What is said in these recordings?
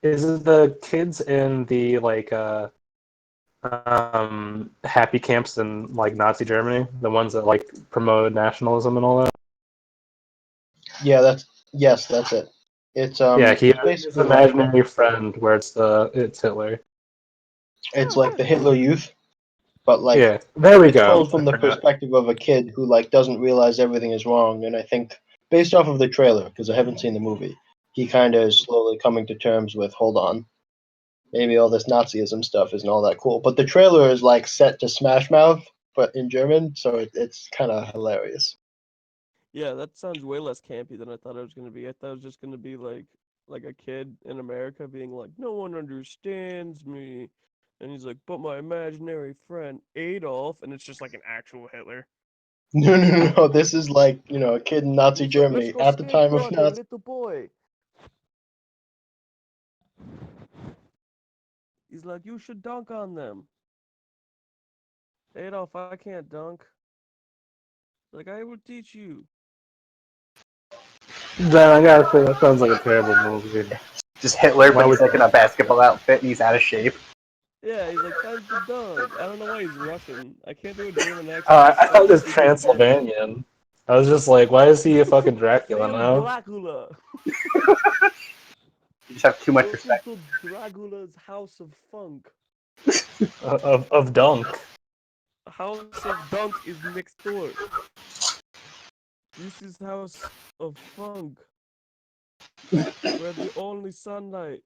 Is it the kids in the happy camps in like Nazi Germany, the ones that like promote nationalism and all that? Yeah, that's it. It's Yeah, he it's has his basically like imaginary friend where it's Hitler. it's Oh, like yeah. the Hitler Youth, but like Yeah, there we it's go. told from I the forgot. perspective of a kid who like doesn't realize everything is wrong. And I think based off of the trailer, because I haven't seen the movie, he kind of is slowly coming to terms with, hold on, maybe all this Nazism stuff isn't all that cool. But the trailer is like set to Smash Mouth, but in German, so it's kind of hilarious. Yeah, that sounds way less campy than I thought it was gonna be. I thought it was just gonna be like a kid in America being like, "No one understands me," and he's like, "But my imaginary friend Adolf," and it's just like an actual Hitler. No. This is like a kid in And Nazi he's like, "Let's Germany go at the time of skateboarding, Nazi. little boy." He's like, "You should dunk on them." Adolf, I can't dunk. Like, I will teach you. Then I gotta say that sounds like a terrible movie. Just Hitler, Why but he's would like in a basketball outfit and he's out of shape. Yeah, he's like, "Time to dunk." I don't know why he's Russian. I can't do a German accent. I It's thought it so was freaking bad. Transylvanian. I was just like, why is he a fucking Dracula Name is now? Dracula. You just have too much Welcome respect. to Dracula's House of Funk. Of Dunk. House of Dunk is next door. This is House of Funk, where the only sunlight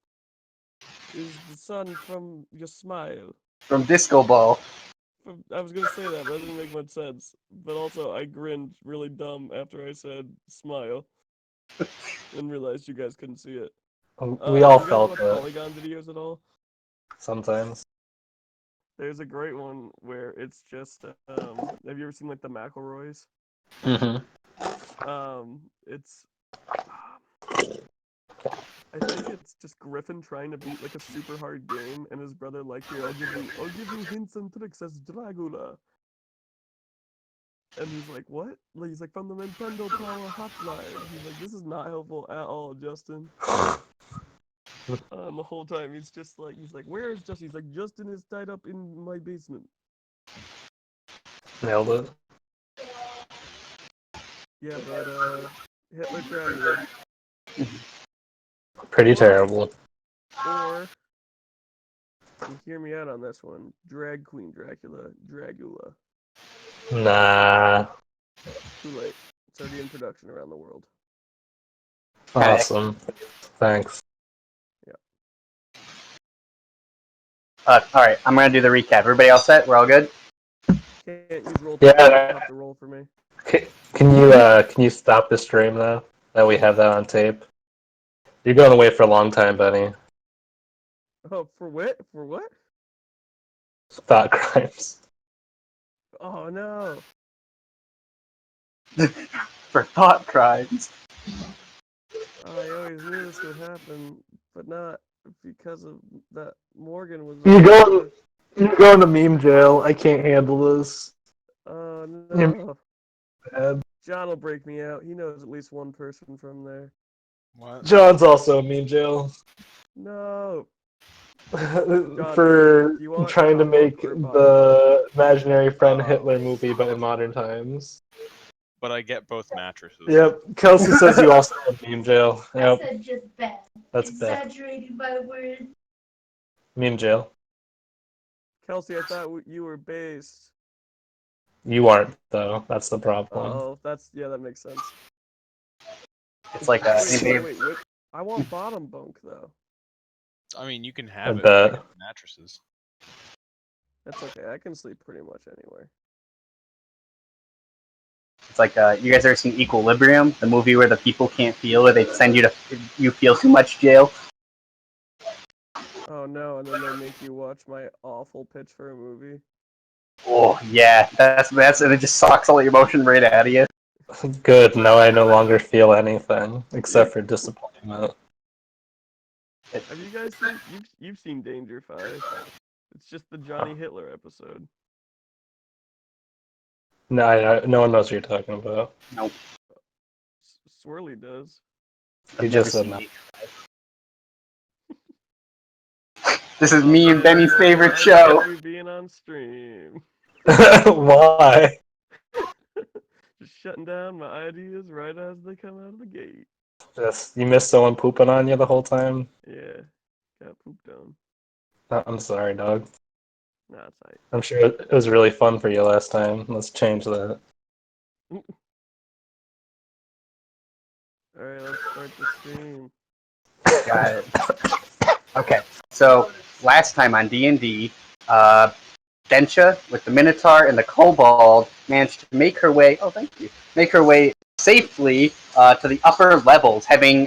is the sun from your smile. From Disco Ball. I was gonna say that, but that didn't make much sense. But also, I grinned really dumb after I said smile and realized you guys couldn't see it. We Do all you guys felt watch it Polygon videos at all? sometimes. There's a great one where it's just have you ever seen like the McElroys? Hmm. It's I think it's just Griffin trying to beat like a super hard game, and his brother like, "Here, I'll give you hints and tricks as Dracula." And he's like, "What?" Like, he's like, "From the Nintendo Power Hotline." He's like, "This is not helpful at all, Justin." The whole time he's like, "Where is Justin?" He's like, "Justin is tied up in my basement." Nailed it. Yeah, but Hitler Dracula, Pretty terrible. or and hear me out on this one, Drag Queen Dragula. Nah. Too late. It's already in production around the world. Awesome. Thanks. Yeah. Alright, I'm gonna do the recap. Everybody all set? We're all good? Can't use roll Yeah. twenty. You'll have to roll for me. Can you stop the stream though? That we have that on tape. You're going away for a long time, Benny. Oh, for what? For what? Thought crimes. Oh no. For thought crimes. I always knew this would happen, but not because of that Morgan was You're over going. here. You're going to meme jail. I can't handle this. Oh You're no. bad. John will break me out. He knows at least one person from there. What? John's also in meme jail No. for Do you want trying to hot milk make or bottled milk? the imaginary friend Hitler movie, but in modern times. But I get both mattresses. Yep. Kelsey says you also have meme jail. I Yep. said just bad. That's bad. Exaggerating by the word. Meme jail. Kelsey, I thought you were based. You aren't though. That's the problem. Oh, that makes sense. It's like Wait. I want bottom bunk though. I mean, you can I have it. bet. With mattresses. That's okay. I can sleep pretty much anywhere. It's like you guys ever seen Equilibrium, the movie where the people can't feel, where they send you to you feel too much jail. Oh no, and then they make you watch my awful pitch for a movie. Oh yeah, that's and it just sucks all the emotion right out of you. Good. Now I no longer feel anything except for disappointment. Have you guys seen you've seen Danger 5? It's just the Johnny Hitler episode. No, no one knows what you're talking about. Nope. Swirly does. You I've never just said seen no. Nature. This is me and Benny's favorite I show. hate you being on stream. Why? Just shutting down my ideas right as they come out of the gate. Just you missed someone pooping on you the whole time? Yeah, got pooped on. I'm sorry, dog. Nah, it's alright. I'm sure it was really fun for you last time. Let's change that. Alright, let's start the stream. Got it. Okay, so last time on D&D, Densha with the Minotaur and the Kobold managed to make her way. Oh, thank you. Make her way safely to the upper levels, having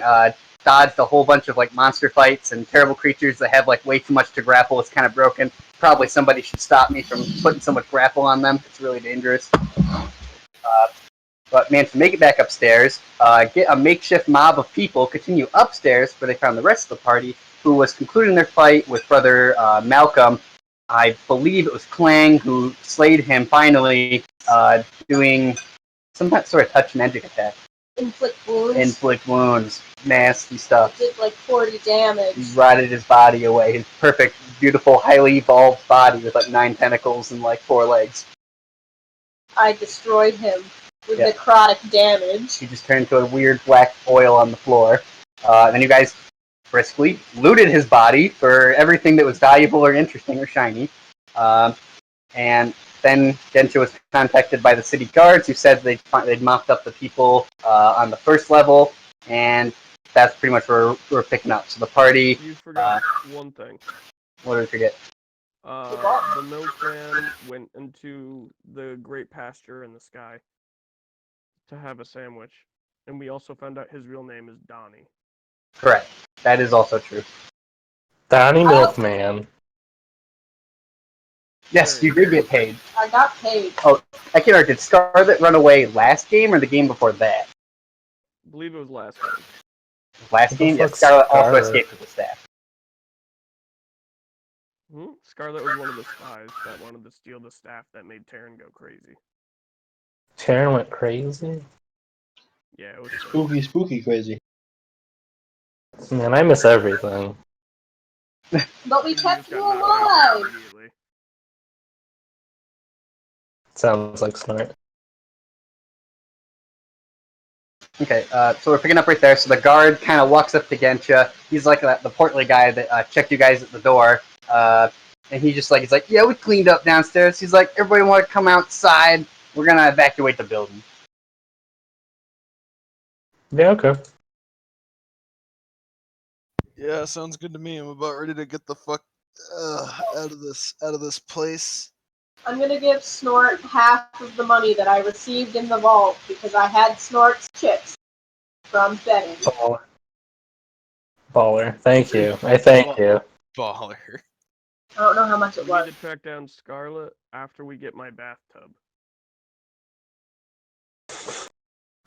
dodged a whole bunch of like monster fights and terrible creatures that have like way too much to grapple. It's kind of broken. Probably somebody should stop me from putting so much grapple on them. It's really dangerous. But managed to make it back upstairs, get a makeshift mob of people, continue upstairs where they found the rest of the party, who was concluding their fight with Brother Malcolm. I believe it was Clang who slayed him finally, doing some sort of touch magic attack. Inflict wounds. Inflict wounds. Nasty stuff. Did like 40 damage. He rotted his body away. His perfect, beautiful, highly evolved body with like 9 tentacles and like 4 legs. I destroyed him with Yeah. necrotic damage. He just turned into a weird black oil on the floor. Then you guys briskly looted his body for everything that was valuable or interesting or shiny. And then Gensha was contacted by the city guards who said they'd mopped up the people on the first level, and that's pretty much where we're picking up. So the party. You forgot one thing. What did we forget? The milkman went into the great pasture in the sky to have a sandwich. And we also found out his real name is Donnie. Correct. That is also true. Donnie Milkman. Yes, you did get paid. I got paid. I can't remember, did Scarlet run away last game or the game before that? I believe it was last game. Last What the game? Yes, fuck's Scarlet also Scarlet? escaped with the staff. Scarlet was one of the spies that wanted to steal the staff that made Terran go crazy. Sharon went crazy? Yeah, it was Spooky crazy. Man, I miss everything. But we You kept just you got knocked out alive. immediately. Sounds like smart. Okay, so we're picking up right there. So the guard kind of walks up to Gensha. He's like the portly guy that checked you guys at the door. And he's like, yeah, we cleaned up downstairs. He's like, everybody want to come outside? We're gonna evacuate the building. Yeah, okay. Yeah, sounds good to me. I'm about ready to get the fuck out of this place. I'm gonna give Snort half of the money that I received in the vault because I had Snort's chips from betting. Baller. Thank you. I thank you. Baller. I don't know how much We it need was. to track down Scarlet after we get my bathtub.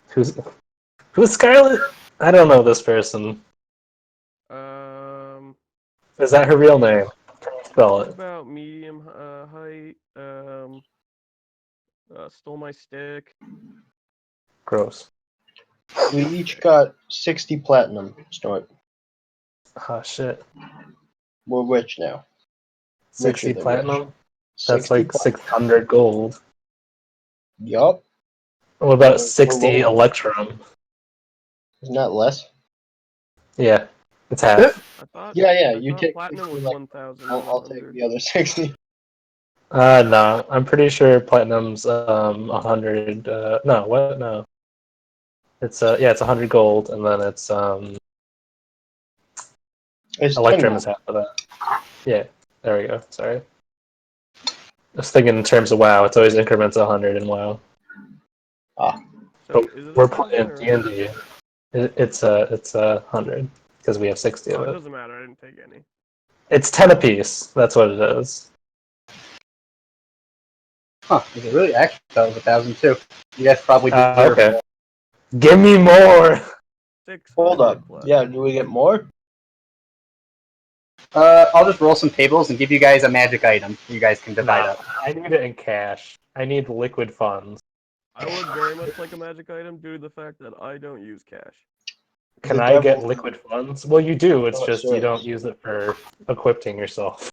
Who's Scarlet? I don't know this person. Is that her real name? Can you spell it? About medium height. Stole my stick. Gross. We each got 60 platinum, Snort. Oh shit. We're rich now. 60 Richer than platinum? rich. That's 60 like 600 gold. Yup. What about We're 60 rolling. electrum? Isn't that less? Yeah, it's half. I thought. Yeah, I you thought take platinum 60 was like- 1,000. I'll take the other 60. No, I'm pretty sure platinum's 100. No, what? No. It's it's 100 gold, and then it's It's 10 electrum gold. is half of that. Yeah, there we go. Sorry. I was thinking in terms of WoW. It's always increments of 100 in WoW. So But is it we're 1,000 playing or D&D. It's 100 because we have 60 Oh, of it it. doesn't matter. I didn't take any. It's 10 apiece. That's what it is. Huh, is it really? Actually, that was 1,000 too. You guys probably deserve Okay. more. Give me more. 600 Hold up. platinum. Yeah, do we get more? I'll just roll some tables and give you guys a magic item. You guys can divide Nah, up. I need it in cash. I need liquid funds. I would very much like a magic item due to the fact that I don't use cash. Can The I get devil- liquid funds? Well, you do. It's Oh, just you sure. don't use it for equipping yourself.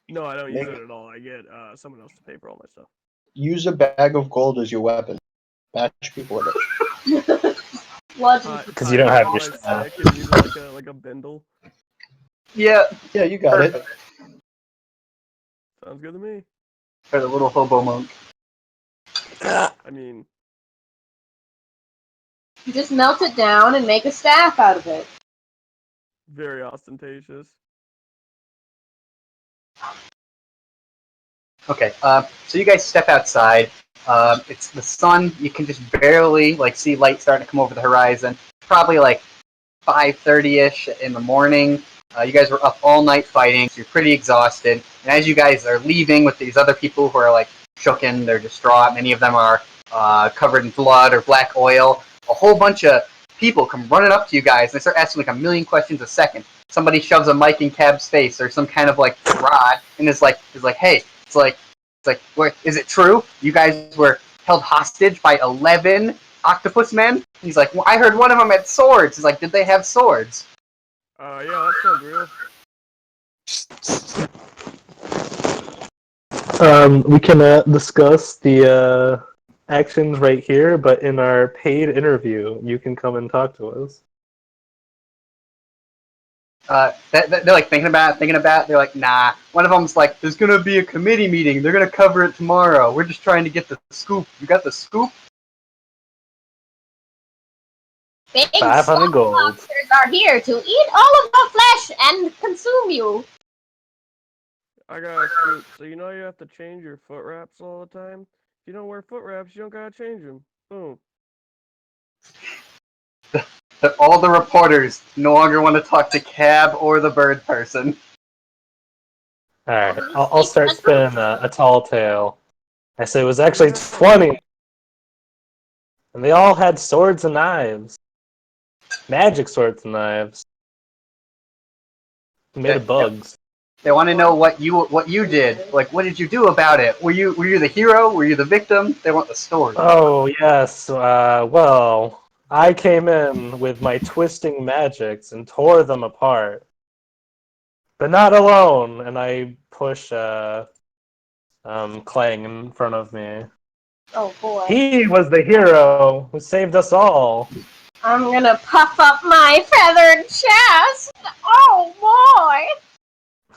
No, I don't use Make- it at all. I get someone else to pay for all my stuff. Use a bag of gold as your weapon. Bash people with it. Bludgeon. Because you don't have your my staff. stick and use it like a bindle. Yeah, Yeah, you got perfect. Sounds good to me. For the little hobo monk. I mean, You just melt it down and make a staff out of it. very ostentatious. Okay, so you guys step outside. It's the sun. You can just barely see light starting to come over the horizon. Probably 5:30ish in the morning. You guys were up all night fighting, so you're pretty exhausted. And as you guys are leaving with these other people who are shooken, they're distraught. Many of them are covered in blood or black oil. A whole bunch of people come running up to you guys and they start asking a million questions a second. Somebody shoves a mic in Cab's face or some kind of rod and is like, hey, where is it true? You guys were held hostage by 11 octopus men? He's like, well, I heard one of them had swords. He's like, did they have swords? Yeah, that sounds real. We can discuss the actions right here, but in our paid interview, you can come and talk to us. They're thinking about it. They're like, nah. One of them's like, there's gonna be a committee meeting. They're gonna cover it tomorrow. We're just trying to get the scoop. You got the scoop? Big 500 gold. monsters are here to eat all of the flesh and consume you. I got a scoop. So you know you have to change your foot wraps all the time? If you don't wear foot wraps, you don't gotta change them. Boom. All the reporters no longer want to talk to Cab or the bird person. Alright, I'll start spinning a tall tale. I say it was actually 20! And they all had swords and knives. Magic swords and knives. Made of bugs. They want to know what you did. What did you do about it? Were you the hero? Were you the victim? They want the story. Oh, yes. Well, I came in with my twisting magics and tore them apart. But not alone. And I push Clang in front of me. Oh boy. He was the hero who saved us all. I'm gonna puff up my feathered chest. Oh boy.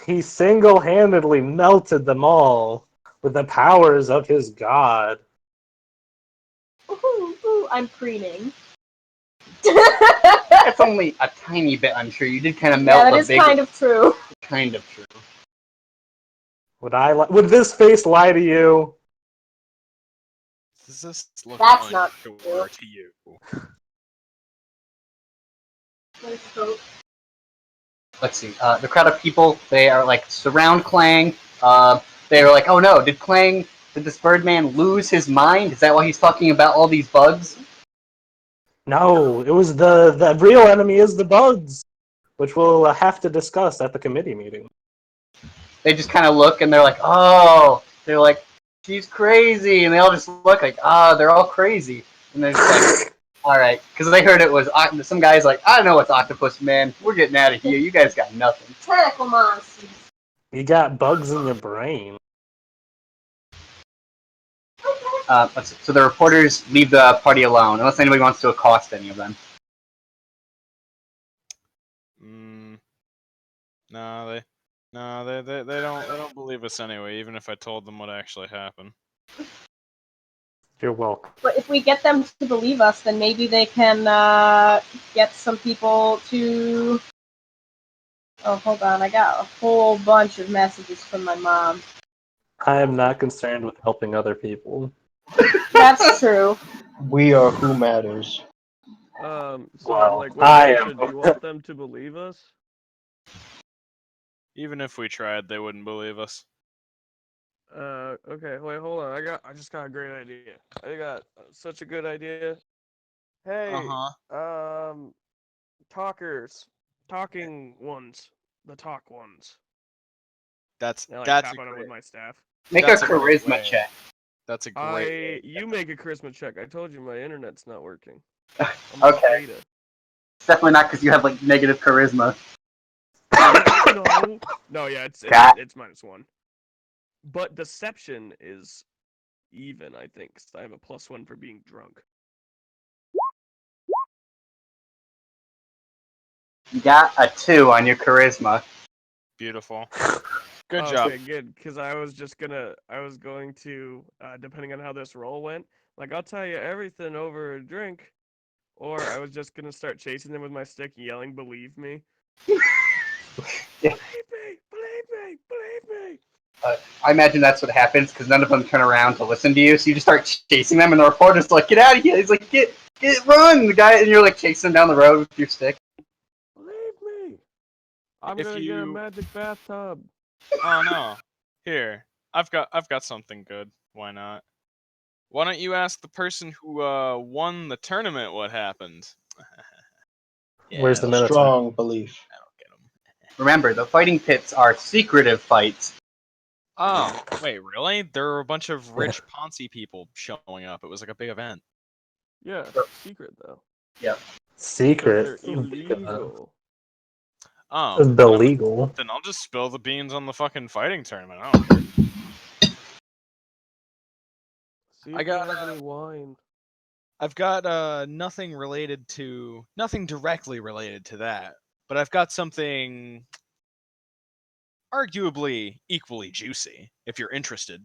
He single-handedly melted them all with the powers of his god. Ooh, I'm preening. That's only a tiny bit untrue. You did kind of melt Yeah, that a is big. kind of true. Kind of true. Would this face lie to you? Does this look That's not unsure to you? Let's see. The crowd of people, they are surround Clang. They were like, oh no, did this Birdman lose his mind? Is that why he's talking about all these bugs? No, it was the real enemy is the bugs, which we'll have to discuss at the committee meeting. They just kind of look and they're like, oh, they're like, she's crazy, and they all just look like, they're all crazy, and they're just like, all right, because they heard it was some guys like, I don't know what's Octopus Man. We're getting out of here. You guys got nothing. Tentacle monsters. You got bugs in your brain. Let's see. So the reporters leave the party alone, unless anybody wants to accost any of them. No, they don't believe us anyway, even if I told them what actually happened. You're welcome. But if we get them to believe us, then maybe they can get some people to... Oh, hold on. I got a whole bunch of messages from my mom. I am not concerned with helping other people. That's true. We are who matters. So Well, what I about am. you? Do you want them to believe us? Even if we tried, they wouldn't believe us. Okay, wait, hold on. I just got a great idea. I got such a good idea. Hey, talking ones, the talk ones. That's I that's tap a on it great. with my staff. Make That's a a great charisma way. check. That's a great. You make a charisma check. I told you my internet's not working. Okay. Beta. It's definitely not because you have like negative charisma. No, yeah, it's Got- -1. But deception is even, I think, 'cause I have a +1 for being drunk. You got a 2 on your charisma. Beautiful. Good job. Okay, good, because I was going to, depending on how this roll went, like, I'll tell you everything over a drink, or I was just gonna start chasing them with my stick, yelling, "Believe me." Believe me! Believe me! Believe me! I imagine that's what happens because none of them turn around to listen to you, so you just start chasing them, and the reporter's like, "Get out of here!" He's like, "Get, run!" The guy, and you're like chasing down the road with your stick. Believe me! I'm If gonna get a you- magic bathtub. Oh no. Here, I've got something good. Why not? Why don't you ask the person who won the tournament what happened? Yeah, Where's the that'll- Minotaur? Strong belief. that'll get 'em. Remember, the fighting pits are secretive fights. Oh, wait, really? There were a bunch of Yeah. rich Ponzi people showing up. It was like a big event. Yeah, secret though. Because Secret. they're illegal. Oh, The legal. then I'll just spill the beans on the fucking fighting tournament. I don't care. See I if got, they have any wine. I've got nothing directly related to that, but I've got something arguably equally juicy if you're interested.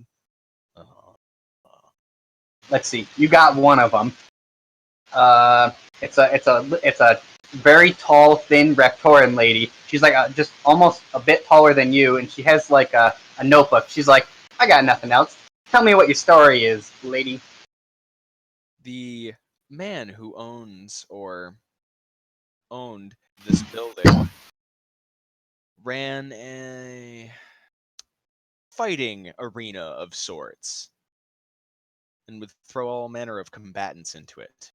Let's see. You got one of them. It's a very tall, thin Raptoran lady. She's like just almost a bit taller than you, and she has like a notebook. She's like, "I got nothing else. Tell me what your story is, lady." The man who owned this building ran a fighting arena of sorts and would throw all manner of combatants into it.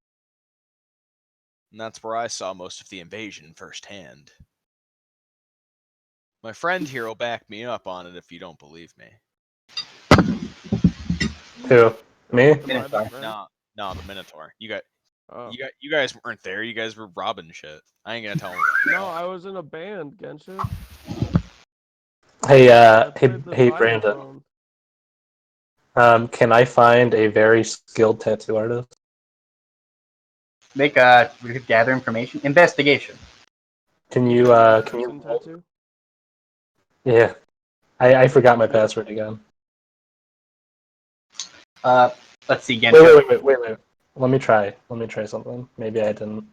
And that's where I saw most of the invasion firsthand. My friend here will back me up on it if you don't believe me. Who? Me? Am I the Minotaur. friend? No, the Minotaur. Oh. You guys weren't there. You guys were robbing shit. I ain't gonna tell him. No, I was in a band, Genshin. Hey, I played the hey, Brandon. vibraphone. Can I find a very skilled tattoo artist? We could gather information. Investigation. Can you, can you? Person tattoo? Yeah. I forgot my password again. Let's see, Genshin. Wait. Let me try something. Maybe I didn't.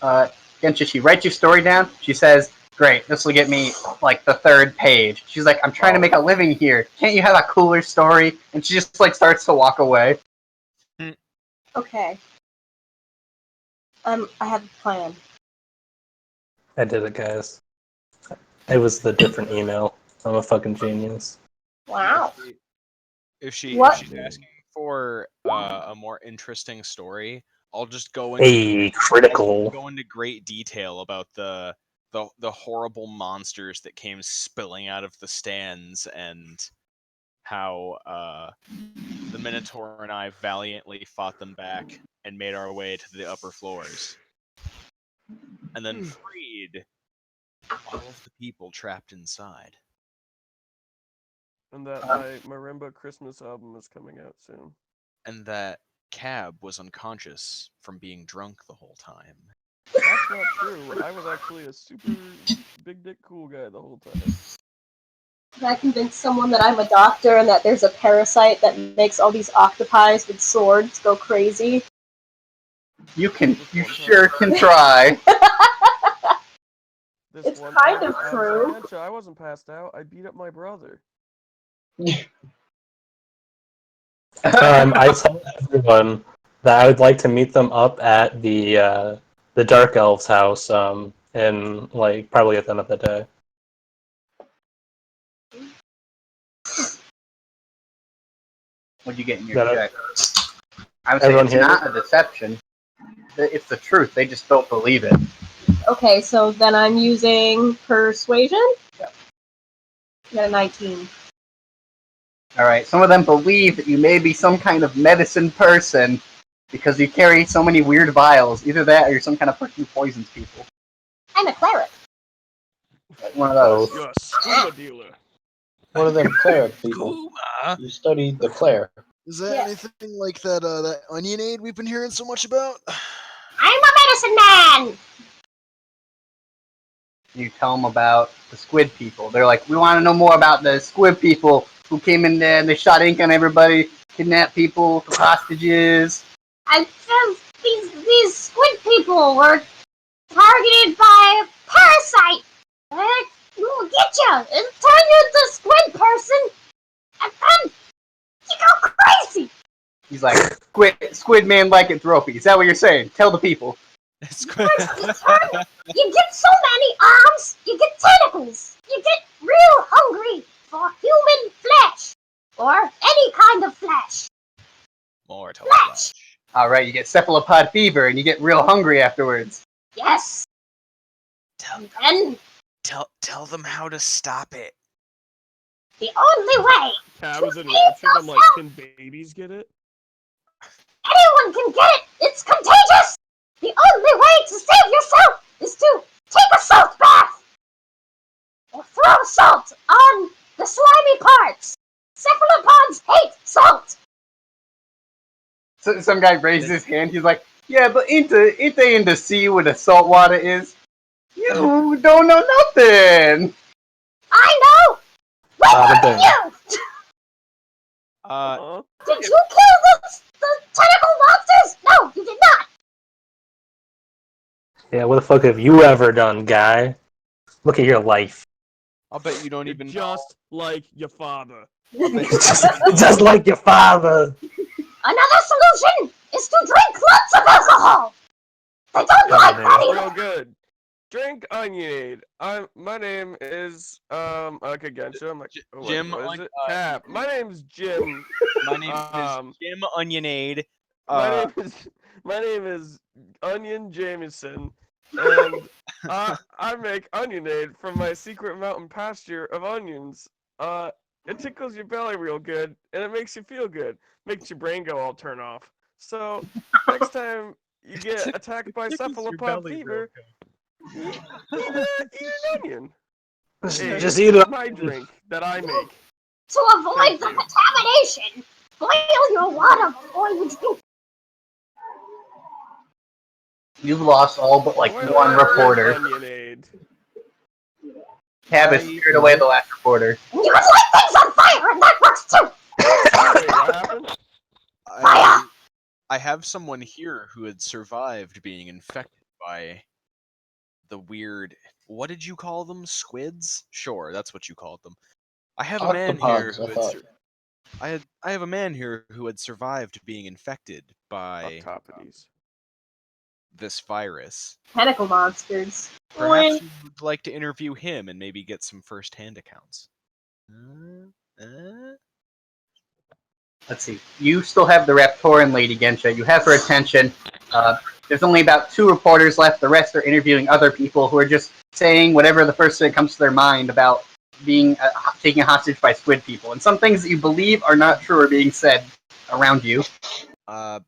Genshin, she writes your story down. She says, "Great, this will get me like the 3rd page." She's like, "I'm trying to make a living here. Can't you have a cooler story?" And she just like starts to walk away. Okay. I have a plan. I did it, guys. It was the different email. I'm a fucking genius. Wow. If What? she's asking for a more interesting story, I'll just go A critical. go into great detail about the horrible monsters that came spilling out of the stands and how the Minotaur and I valiantly fought them back and made our way to the upper floors. And then freed all of the people trapped inside. And that my marimba Christmas album is coming out soon. And that Cab was unconscious from being drunk the whole time. That's not true. I was actually a super big dick cool guy the whole time. Can I convince someone that I'm a doctor and that there's a parasite that makes all these octopi with swords go crazy? You sure can try. This It's one kind time, of true. I wasn't passed out. I beat up my brother. I told everyone that I would like to meet them up at the Dark Elves house, in like probably at the end of the day. What'd you get in your That- check? I would say Everyone it's hear not me? a deception. It's the truth. They just don't believe it. Okay, so then I'm using persuasion? Yeah. I got a 19. All right. Some of them believe that you may be some kind of medicine person, because you carry so many weird vials. Either that, or you're some kind of person who poisons people. I'm a cleric. Like one of those. Both. You're a scuba dealer. One of them cleric people. Kuma! You studied the Claire. Is that Yeah. anything like that onion aid we've been hearing so much about? I'm a medicine man. You tell them about the squid people. They're like, we want to know more about the squid people who came in there and they shot ink on everybody, kidnapped people, took hostages. I these squid people were targeted by a parasite. We'll get you and turn you into a squid person, and then you go crazy. He's like, squid man lycanthropy. Is that what you're saying? Tell the people. It's You get so many arms, you get tentacles. You get real hungry for human flesh or any kind of flesh. Mortal Flesh. flesh. All right, you get cephalopod fever and you get real hungry afterwards. Yes, Tell, and tell them how to stop it. the only way Cabs and Rapture, I'm like, can babies get it? anyone can get it, it's contagious. The only way to save yourself is to take a salt bath or throw salt on the slimy parts. Cephalopods hate salt. So some guy raises his hand. He's like, yeah, but ain't they in the sea where the salt water is? You don't know nothing. I know. Bada Where bing. were you? Did you kill the tentacle monsters? No, you did not. Yeah, what the fuck have you ever done, guy? Look at your life. I'll bet you don't You're even just like your father. Just like your father. Another solution is to drink lots of alcohol. They don't like man. that Real either. good. Drink onion aid. My name is okay, Gensha. I'm like, Jim what is it? Cap. My name's Jim. My name Um, is Jim Onionade. my name is Onion Jameson, and I make onion aid from my secret mountain pasture of onions. It tickles your belly real good, and it makes you feel good. Makes your brain go all turn off. So next time you get attacked by cephalopod fever, eat an onion. Hey, Just eat it. my drink that I make. To avoid Thank the you. contamination, boil your water before you drink. You've lost all but like Boil one it with reporter. Onion aid. Tab has scared away the last reporter. You would light things on fire, and that works too. Wait, what happened? I have someone here who had survived being infected by the weird. What did you call them? Squids? Sure, that's what you called them. I have a man here Octopods, who I had. thought. I have a man here who had survived being infected by Octopodes. this virus. Tentacle monsters. Perhaps you would like to interview him and maybe get some first-hand accounts. Let's see. You still have the Raptoran lady, Gensha. You have her attention. There's only about 2 reporters left. The rest are interviewing other people who are just saying whatever the first thing that comes to their mind about being taken hostage by squid people. And some things that you believe are not true are being said around you. I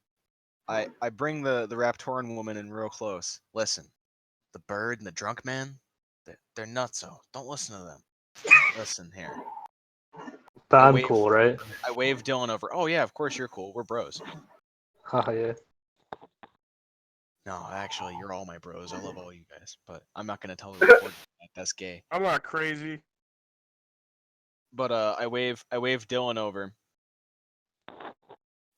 bring the Raptoran woman in real close. Listen, the bird and the drunk man, they're nutso. Don't listen to them. Listen here. I'm cool, right? I wave Dylan over. Oh yeah, of course you're cool. We're bros. Oh yeah. No, actually, you're all my bros. I love all you guys, but I'm not gonna tell the reporter that. That's gay. I'm not crazy. But I wave Dylan over.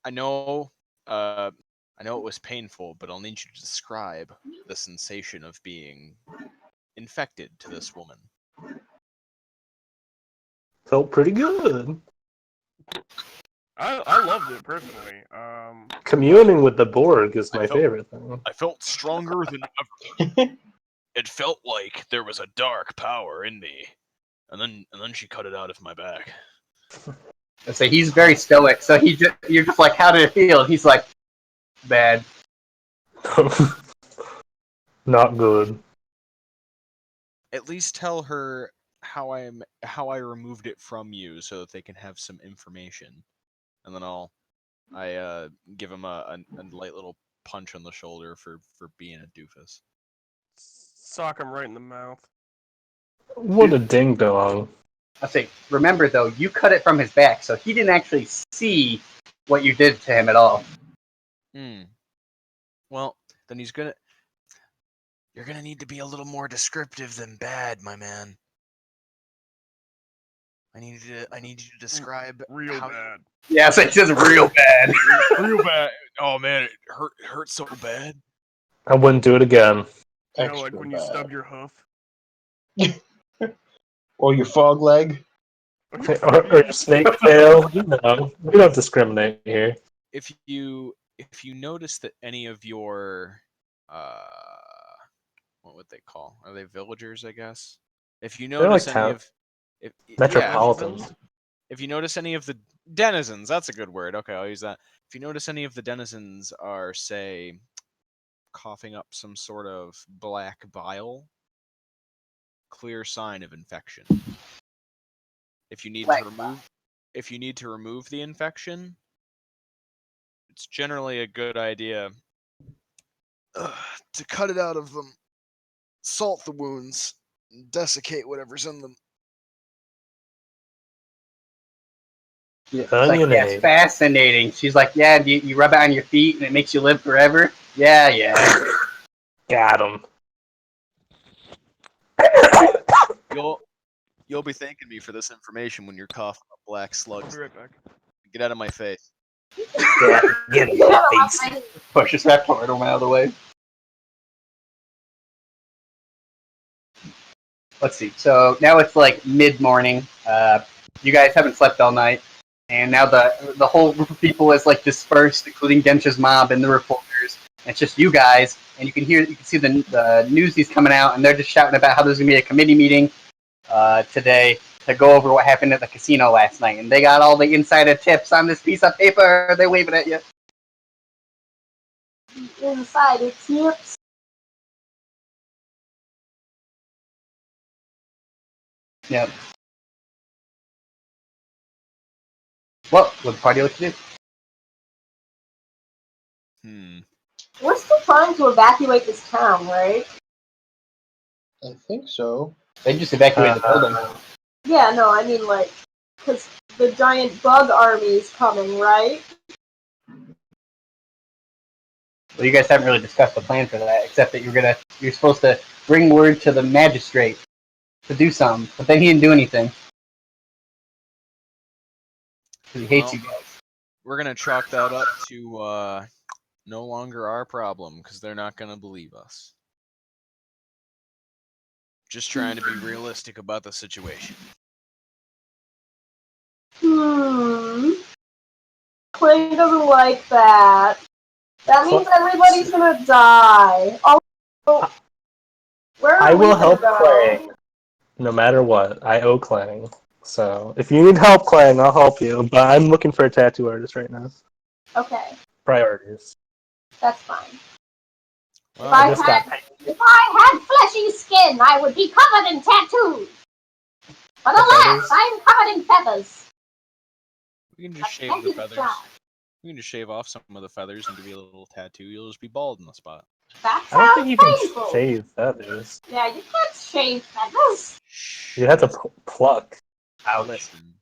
I know it was painful, but I'll need you to describe the sensation of being infected to this woman. Felt pretty good. I loved it personally. Communing with the Borg is my favorite thing. I felt stronger than ever. It felt like there was a dark power in me, and then she cut it out of my back. So he's very stoic. So you're just like, how did it feel? And he's like, bad. Not good. At least tell her how I removed it from you, so that they can have some information, and then I'll I give him a light little punch on the shoulder for being a doofus. Sock him right in the mouth. What a ding dong. I say, remember though, you cut it from his back, so he didn't actually see what you did to him at all. Well, then you're gonna need to be a little more descriptive than bad, my man. I need you to describe Real how bad. Yeah, so it's just real bad. real bad. Oh man, it hurt so bad. I wouldn't do it again. You know, Extra like when you bad. stub your hoof. Or your frog leg. Or your snake tail. You know, we don't discriminate here. If you notice that any of your what would they call? Are they villagers, I guess? If you They're like notice any town- of Metropolitans. if you notice any of the denizens, that's a good word. Okay, I'll use that. If you notice any of the denizens are, say, coughing up some sort of black bile, clear sign of infection. If you need Black to remove the infection, it's generally a good idea To cut it out of them, salt the wounds, and desiccate whatever's in them. It's Onion-ade. fascinating. She's like, yeah, you rub it on your feet and it makes you live forever? Yeah. Got him. You'll be thanking me for this information when you're coughing up black I'll slugs. be right back. Get out of my face. Get in my face. Push his Raptoridum out of the way. Let's see. So now it's like mid-morning. You guys haven't slept all night, and now the whole group of people is like dispersed, including Densha's mob and the reporters. And it's just you guys, and you can see the newsies coming out, and they're just shouting about how there's gonna be a committee meeting today to go over what happened at the casino last night, and they got all the insider tips on this piece of paper. They're waving at you. Insider tips. Yep. Well, what the party looks to do? We're still trying to evacuate this town, right? I think so. They just evacuated the building. Yeah, no, I mean, like, because the giant bug army is coming, right? Well, you guys haven't really discussed the plan for that, except that you're supposed to bring word to the magistrate to do something, but then he didn't do anything. 'Cause he hates you guys. We're gonna chalk that up to no longer our problem because they're not gonna believe us. Just trying to be realistic about the situation. Clay doesn't like that. That means everybody's gonna die. Also, where are I we will gonna help go? Clang, no matter what. I owe Clang. So, if you need help, Clang, I'll help you. But I'm looking for a tattoo artist right now. Okay, Priorities. that's fine. Well, If I had fleshy skin, I would be covered in tattoos. But alas, I'm covered in feathers. we can just shave the feathers. We can just shave off some of the feathers and give you a little tattoo. You'll just be bald in the spot. That I don't think sounds you can painful. shave feathers. Yeah, you can't shave feathers. You have to pluck. Listen.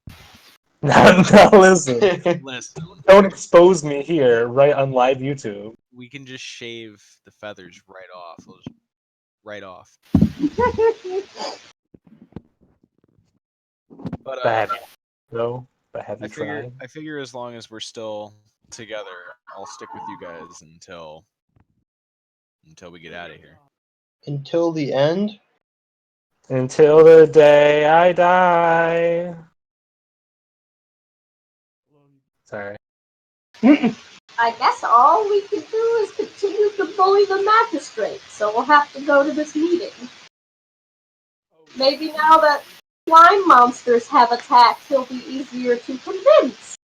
Now listen. Listen. Don't expose me here, right on live YouTube. We can just shave the feathers right off. Right off. But Bad. No, but have you tried? I figure as long as we're still together, I'll stick with you guys until we get out of here. Until the end? Until the day I die. Sorry. I guess all we can do is continue to bully the magistrate, so we'll have to go to this meeting. Maybe now that slime monsters have attacked, he'll be easier to convince.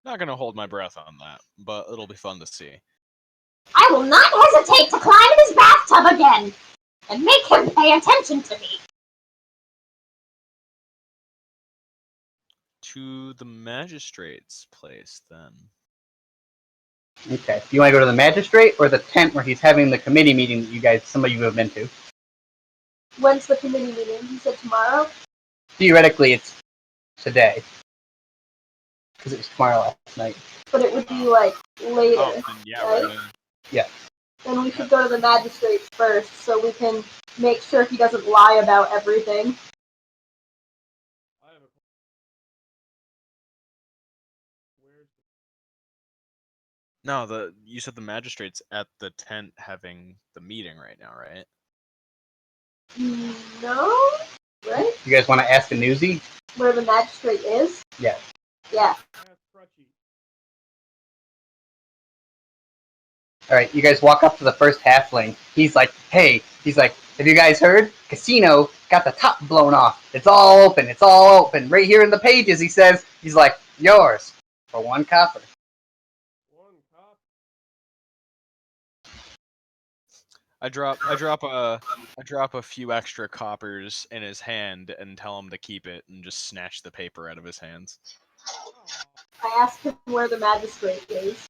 Not gonna hold my breath on that, but it'll be fun to see. I will not hesitate to climb in his bathtub again and make him pay attention to me. to the magistrate's place then. Okay. Do you want to go to the magistrate or the tent where he's having the committee meeting that some of you have been to? When's the committee meeting? You said tomorrow? Theoretically, it's today. Because it was tomorrow last night. But it would be like later. Oh, then yeah, right? we're gonna. Yeah. Then we should go to the magistrate first so we can make sure he doesn't lie about everything. No, you said the magistrate's at the tent having the meeting right now, right? No? Right? You guys want to ask a newsie? Where the magistrate is? Yeah. Yeah. Alright, you guys walk up to the first halfling. He's like, hey, have you guys heard? Casino got the top blown off. It's all open. Right here in the pages, he says, he's like, yours, for 1 copper. I drop a few extra coppers in his hand and tell him to keep it and just snatch the paper out of his hands. I asked him where the magistrate is.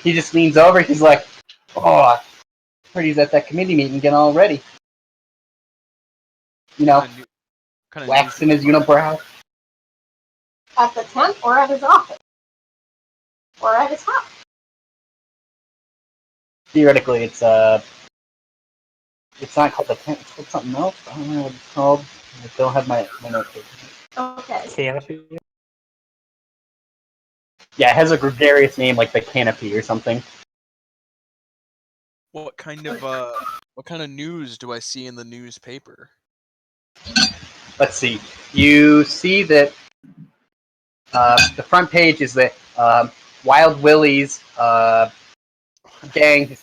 He just leans over, he's like, oh, I heard he's at that committee meeting getting all ready. You know, waxing his unibrow. At the tent or at his office? Or at his house? Theoretically, it's not called the tent, it's called something else. I don't know what it's called. I don't have my notes. Okay. Canopy. Yeah, it has a gregarious name like the Canopy or something. What kind of news do I see in the newspaper? Let's see. You see that the front page is that Wild Willie's gang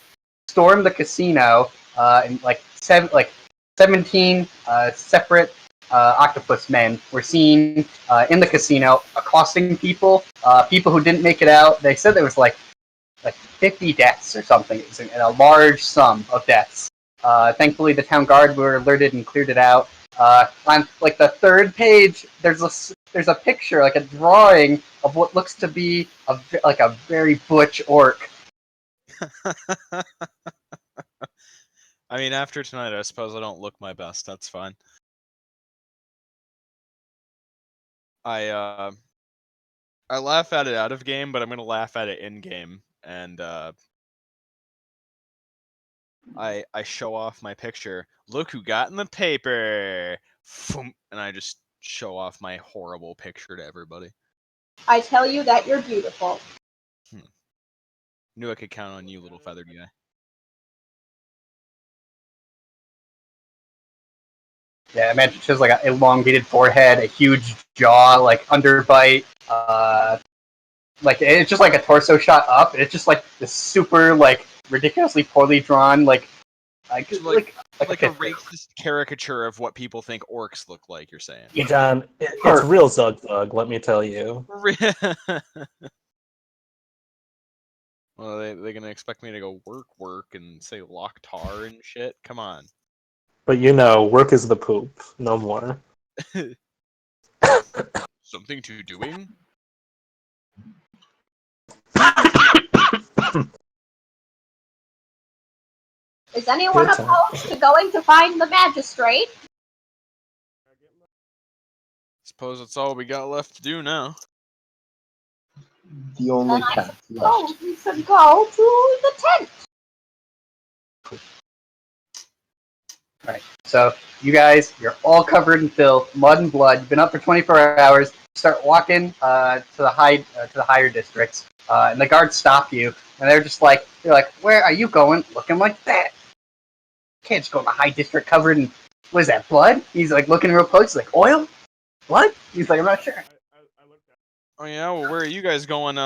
stormed the casino and like 17 separate octopus men were seen in the casino accosting people. People who didn't make it out. They said there was like 50 deaths or something. It was a large sum of deaths. Thankfully, the town guard were alerted and cleared it out. On like the third page, there's a picture, like a drawing of what looks to be a very butch orc. I mean, after tonight, I suppose I don't look my best. That's fine. I laugh at it out of game, but I'm gonna laugh at it in game, and I show off my picture. Look who got in the paper, and I just show off my horrible picture to everybody. I tell you that you're beautiful. Knew I could count on you, little feathered guy. Yeah, imagine just like an elongated forehead, a huge jaw, like underbite. Like it's just like a torso shot up. It's just like this super like ridiculously poorly drawn like a racist caricature of what people think orcs look like. You're saying? Hey, John, it's real Zug Zug. Let me tell you. Well, they're gonna expect me to go work and say Locktar and shit. Come on. But you know, work is the poop. No more. Something to doing? Is anyone Good time. opposed to going to find the magistrate? Suppose that's all we got left to do now. The only Then I path suppose left. we should go to the tent. Right. So you guys, you're all covered in filth, mud and blood. You've been up for 24 hours. Start walking to the higher districts, and the guards stop you, and they're like, "Where are you going? Looking like that? Can't just go to the high district covered in what is that blood?" He's like looking real close. He's like, "Oil? Blood?" He's like, "I'm not sure." Oh yeah, well, where are you guys going?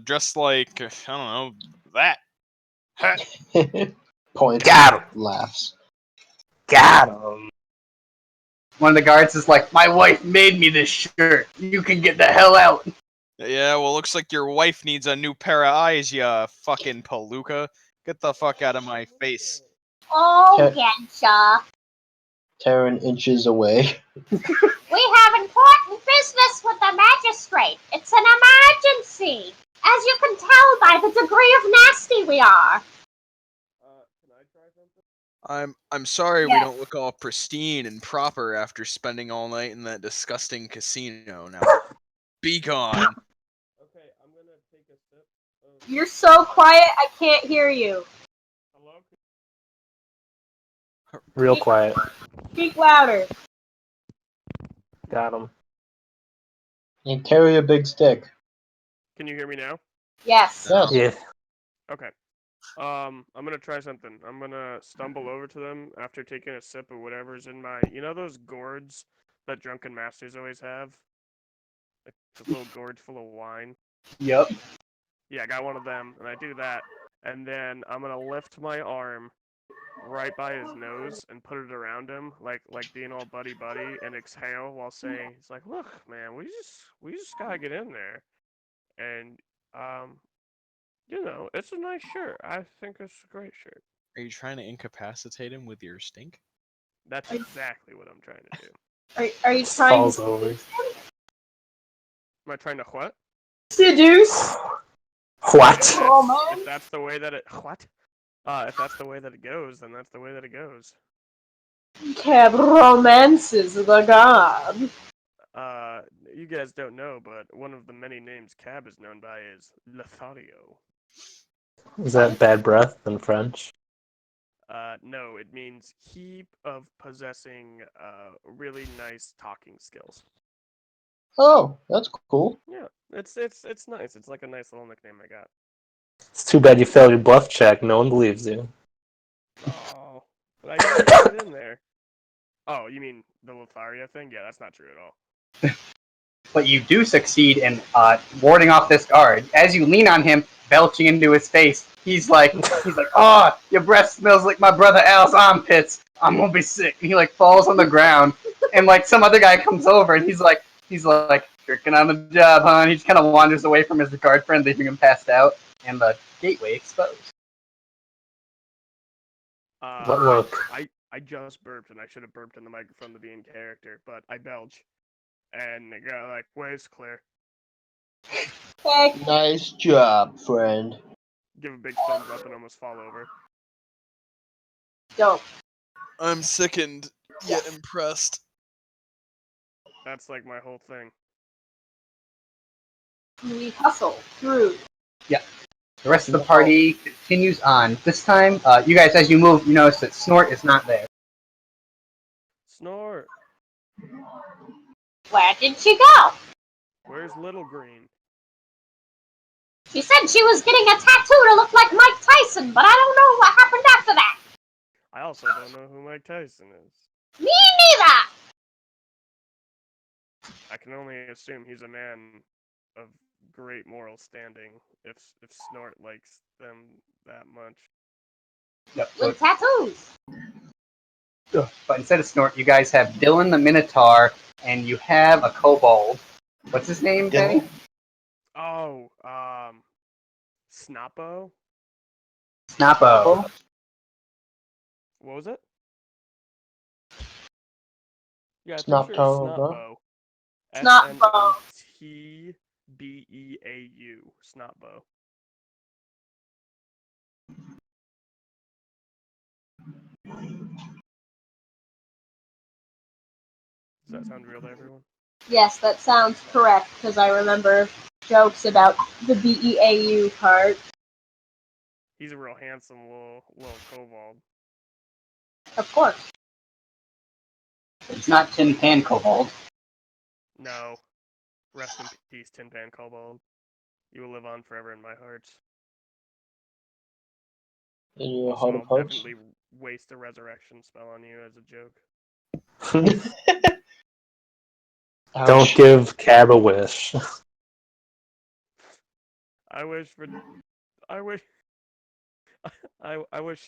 Dressed like I don't know that. Points. Got him. Laughs. Got him. One of the guards is like, "My wife made me this shirt. You can get the hell out." Yeah, well, looks like your wife needs a new pair of eyes, ya fucking palooka. Get the fuck out of my face. Oh, Okay. getcha. Terran inches away. We straight. It's an emergency. As you can tell by the degree of nasty we are. Can I try something? I'm sorry we Yes. don't look all pristine and proper after spending all night in that disgusting casino. Now, be gone. Okay, I'm gonna take a sip of... You're so quiet, I can't hear you. Hello? Real quiet. Speak louder. Got him. And carry a big stick. Can you hear me now? Yes. Yes. Yeah. Okay. I'm gonna try something. I'm gonna stumble over to them after taking a sip of whatever's in my... You know those gourds that drunken masters always have? Like this little gourd full of wine? Yep. Yeah, I got one of them, and I do that. And then I'm gonna lift my arm right by his nose and put it around him, like being all buddy buddy, and exhale while saying, "It's like, look, man, we just gotta get in there." And you know, it's a nice shirt. I think it's a great shirt. Are you trying to incapacitate him with your stink? That's exactly what I'm trying to do. Are you trying Falls to over. Am I trying to what? seduce? What? If that's the way that it what? If that's the way that it goes, then that's the way that it goes. Cab romances the god. You guys don't know, but one of the many names Cab is known by is Lothario. Is that bad breath in French? No, it means heap of possessing really nice talking skills. Oh, that's cool. Yeah, it's nice. It's like a nice little nickname I got. It's too bad you failed your bluff check. No one believes you. Oh, but I didn't get it in there. Oh, you mean the Lothario thing? Yeah, that's not true at all. But you do succeed in warding off this guard. As you lean on him, belching into his face, he's like, "Oh, your breath smells like my brother Al's armpits. I'm gonna be sick." And he like falls on the ground, and like some other guy comes over, and he's like, "Tricking on the job, huh?" And he just kind of wanders away from his guard friend, leaving him passed out, and the gateway exposed. What look? I just burped, and I should have burped in the microphone to be in character, but I belch. And they go like, wave's clear. Okay. Nice job, friend. Give a big thumbs up and almost fall over. Dope. I'm sickened yet impressed. That's like my whole thing. We hustle through. The rest of the party continues on. This time, you guys, as you move, you notice that Snort is not there. Snore, Where did she go? where's Little Green? She said she was getting a tattoo to look like Mike Tyson, but I don't know what happened after that. I also don't know who Mike Tyson is. Me neither. I can only assume he's a man of great moral standing if Snort likes them that much. Yep. So, With tattoos. but instead of Snort, you guys have Dylan the Minotaur, and you have a kobold. What's his name, Danny? Oh, Snappo? Snappo. What was it? Yeah, I'm Snappo, pretty sure it's bro. Snappo. Snappo. Snotbeau. Snotbeau. Does that sound real to everyone? Yes, that sounds correct, because I remember jokes about the BEAU part. He's a real handsome little kobold. Of course. It's not Tin Pan Kobold. No. Rest in peace, Tin Pan Kobold. You will live on forever in my heart. In your Also, heart I'll of hearts. definitely waste a resurrection spell on you as a joke. Don't Ouch. give Cab a wish. I wish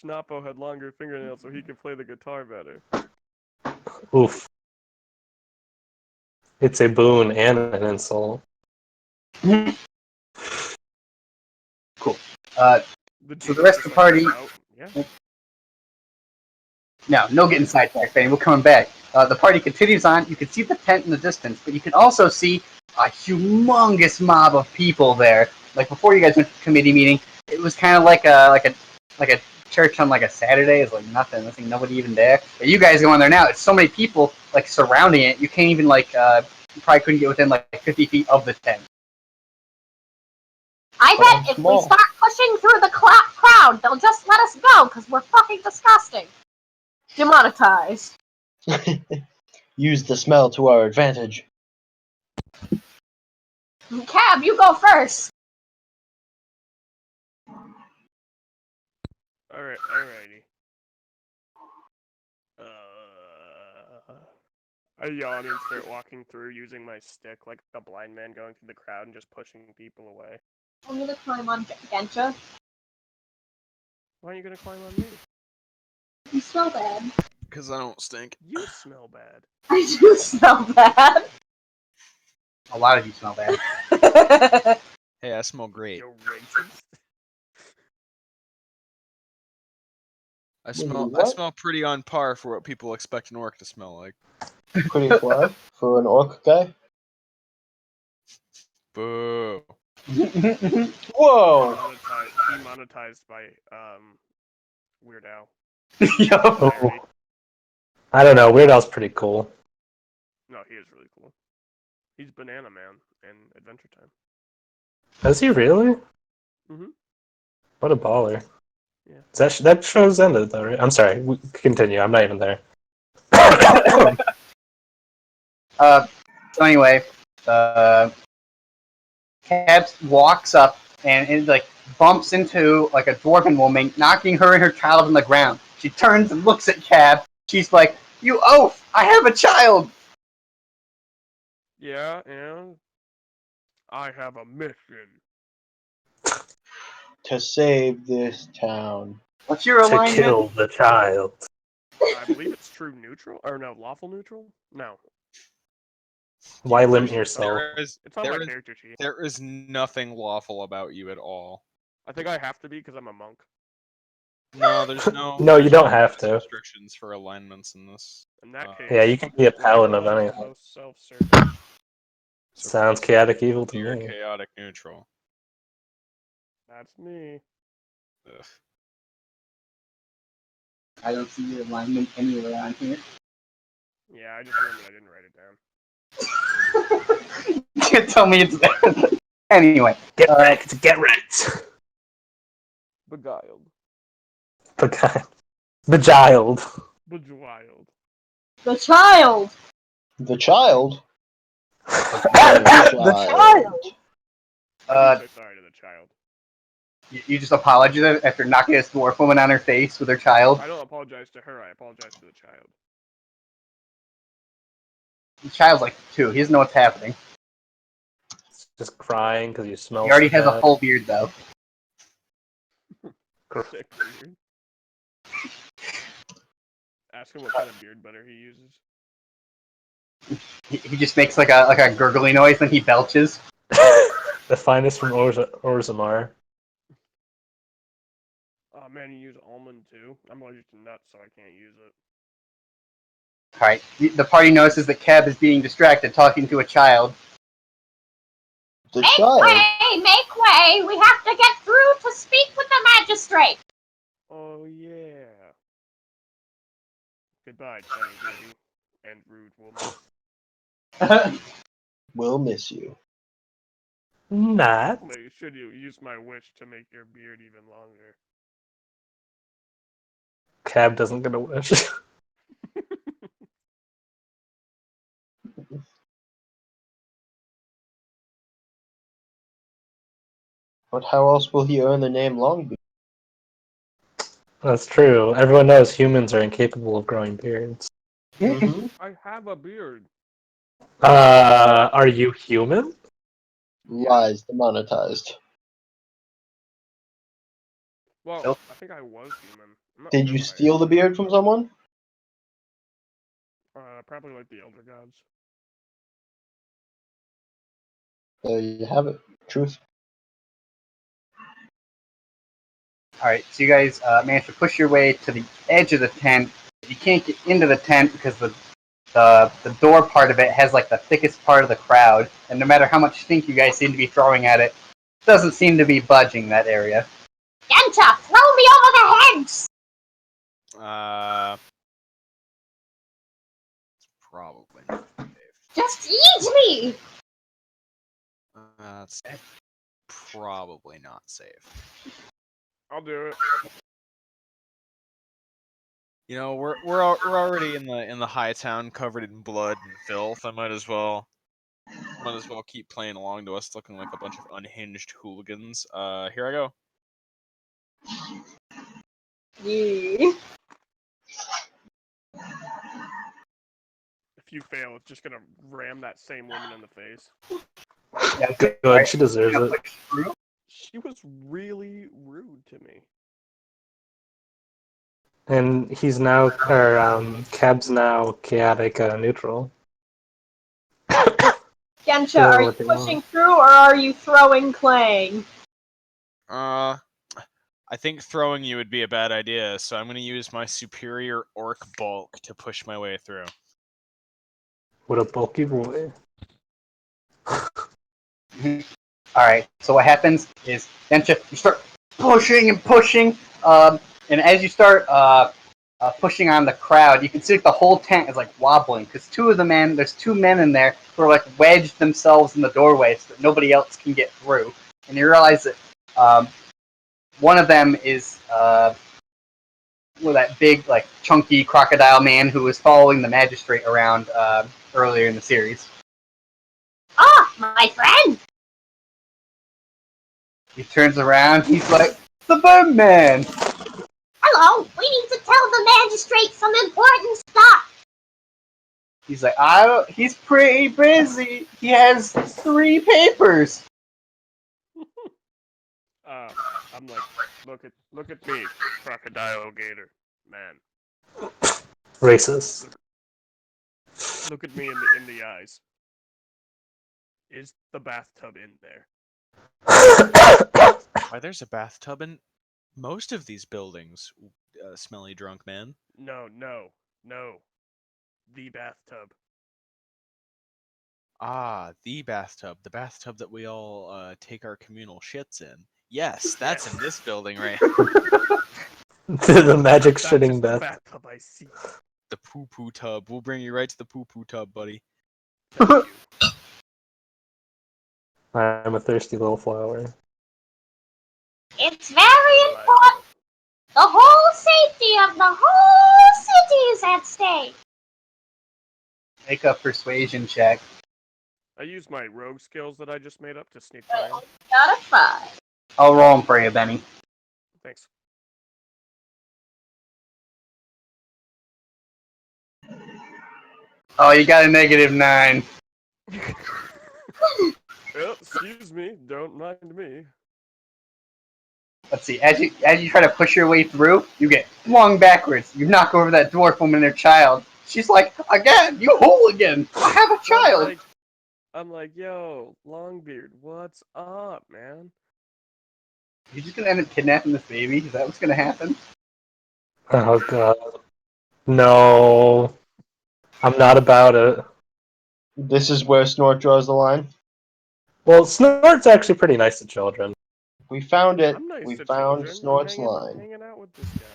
Schnappo had longer fingernails so he could play the guitar better. Oof. It's a boon and an insult. Cool. The the rest of the party- Yeah. No getting sidetracked, Benny. We're coming back. The party continues on. You can see the tent in the distance, but you can also see a humongous mob of people there. Like before you guys went to the committee meeting, it was kind of like a church on like a Saturday. It's like nothing. There's like nobody even there. But you guys go in there now. It's so many people like surrounding it. You can't even like you probably couldn't get within like 50 feet of the tent. I bet if we start pushing through the crowd, they'll just let us go because we're fucking disgusting. Demonetized. Use the smell to our advantage. Cab, you go first. Alrighty. I yawn and start walking through using my stick like a blind man going through the crowd and just pushing people away. I'm gonna climb on Gensha. Why are you gonna climb on me? You smell bad. Because I don't stink. You smell bad. I do smell bad. A lot of you smell bad. Hey, I smell great. You're racist. I what? smell pretty on par for what people expect an orc to smell like. Pretty fly for an orc guy. Boo. Whoa! Demonetized by Weird Al. Yo. Oh. I don't know. Weird Al's pretty cool. No, he is really cool. He's Banana Man in Adventure Time. Is he really? Mhm. What a baller. Yeah. That show's ended though, right? I'm sorry. We continue. I'm not even there. So anyway, Cab walks up and it like bumps into like a dwarven woman, knocking her and her child on the ground. She turns and looks at Cab. She's like, "You oaf! I have a child." Yeah, and I have a mission. To save this town. What's your To alignment? kill the child. I believe it's true neutral or no lawful neutral. No, Why limit It's yourself? it's on my character sheet. There is nothing lawful about you at all. I think I have to be because I'm a monk. No, there's no. No, you don't have to. Restrictions for alignments in this. In that case, Yeah, you can be a paladin of neutral is anything. most self-serving. Sounds chaotic evil to You're me. chaotic neutral. That's me. Ugh. I don't see your alignment anywhere on here. Yeah, I just remembered I didn't write it down. You can't tell me it's there. Anyway, Get wrecked. Get wrecked. Beguiled. Beguiled. Bewild. The child. The child? The child. I'm so sorry to the child. You just apologize after knocking this dwarf woman on her face with her child. I don't apologize to her. I apologize to the child. The child's like 2. He doesn't know what's happening. Just crying because you smell. He already so has a bad. full beard though. Sick beard. Ask him what kind of beard butter he uses. He just makes like a gurgly noise when he belches. The finest from Orzammar. Oh man, you use almond too? I'm allergic to nuts, so I can't use it. Alright, the party notices that Cab is being distracted talking to a child. The Make child? way! Make way! We have to get through to speak with the magistrate. Oh yeah. Goodbye, tiny baby and rude woman. We'll miss you. Not. Maybe should you use my wish to make your beard even longer? Cab doesn't get a wish. But how else will he earn the name Longbeard? That's true. Everyone knows humans are incapable of growing beards. Mm-hmm. I have a beard. Are you human? Lies demonetized. Well, Nope. I think I was human. I'm not Did sure you if I steal am. the beard from someone? Probably like the elder gods. There you have it. Truth. Alright, so you guys managed to push your way to the edge of the tent. You can't get into the tent because the the door part of it has like the thickest part of the crowd, and no matter how much stink you guys seem to be throwing at it, it doesn't seem to be budging that area. Genta, throw me over the heads! Probably not safe. Just eat me! That's probably not safe. I'll do it. You know, we're already in the high town, covered in blood and filth. I might as well keep playing along to us looking like a bunch of unhinged hooligans. Here I go. Yeah. If you fail, it's just gonna ram that same woman in the face. Yeah, Good, she deserves it. She was really rude to me. And he's now, Cab's now chaotic neutral. Gensha, Doing are you what they pushing want. through or are you throwing Clang? I think throwing you would be a bad idea, so I'm going to use my superior orc bulk to push my way through. What a bulky boy. Alright, so what happens is, Densha, you start pushing and pushing, and as you start pushing on the crowd, you can see like the whole tent is like wobbling, because there's two men in there who are like wedged themselves in the doorway so that nobody else can get through. And you realize that one of them is that big, like, chunky crocodile man who was following the magistrate around earlier in the series. Ah, my friend! He turns around, he's like, the Birdman! Hello, we need to tell the magistrate some important stuff. He's like, he's pretty busy. He has 3 papers. I'm like, look at me, crocodile gator, man. Racist. Look at me in the eyes. Is the bathtub in there? Why, there's a bathtub in most of these buildings, smelly drunk man. No. The bathtub. Ah, the bathtub that we all take our communal shits in. Yes, that's in this building right The magic That's shitting just the bath. bathtub I see. The poo-poo tub. We'll bring you right to the poo-poo tub, buddy. Thank you. I'm a thirsty little flower. It's very important. The whole safety of the whole city is at stake. Make a persuasion check. I used my rogue skills that I just made up to sneak by. Got a 5. I'll roll them for you, Benny. Thanks. Oh, you got a -9. Well, excuse me, don't mind me. Let's see. As you try to push your way through, you get flung backwards. You knock over that dwarf woman and her child. She's like, "Again, you hooligan! I have a child." I'm like, yo, Longbeard, what's up, man? You're just gonna end up kidnapping this baby? Is that what's gonna happen? Oh god. No. I'm not about it. This is where Snort draws the line. Well, Snort's actually pretty nice to children. We found it. I'm nice We to found children. Snort's I'm line. hanging out with this guy.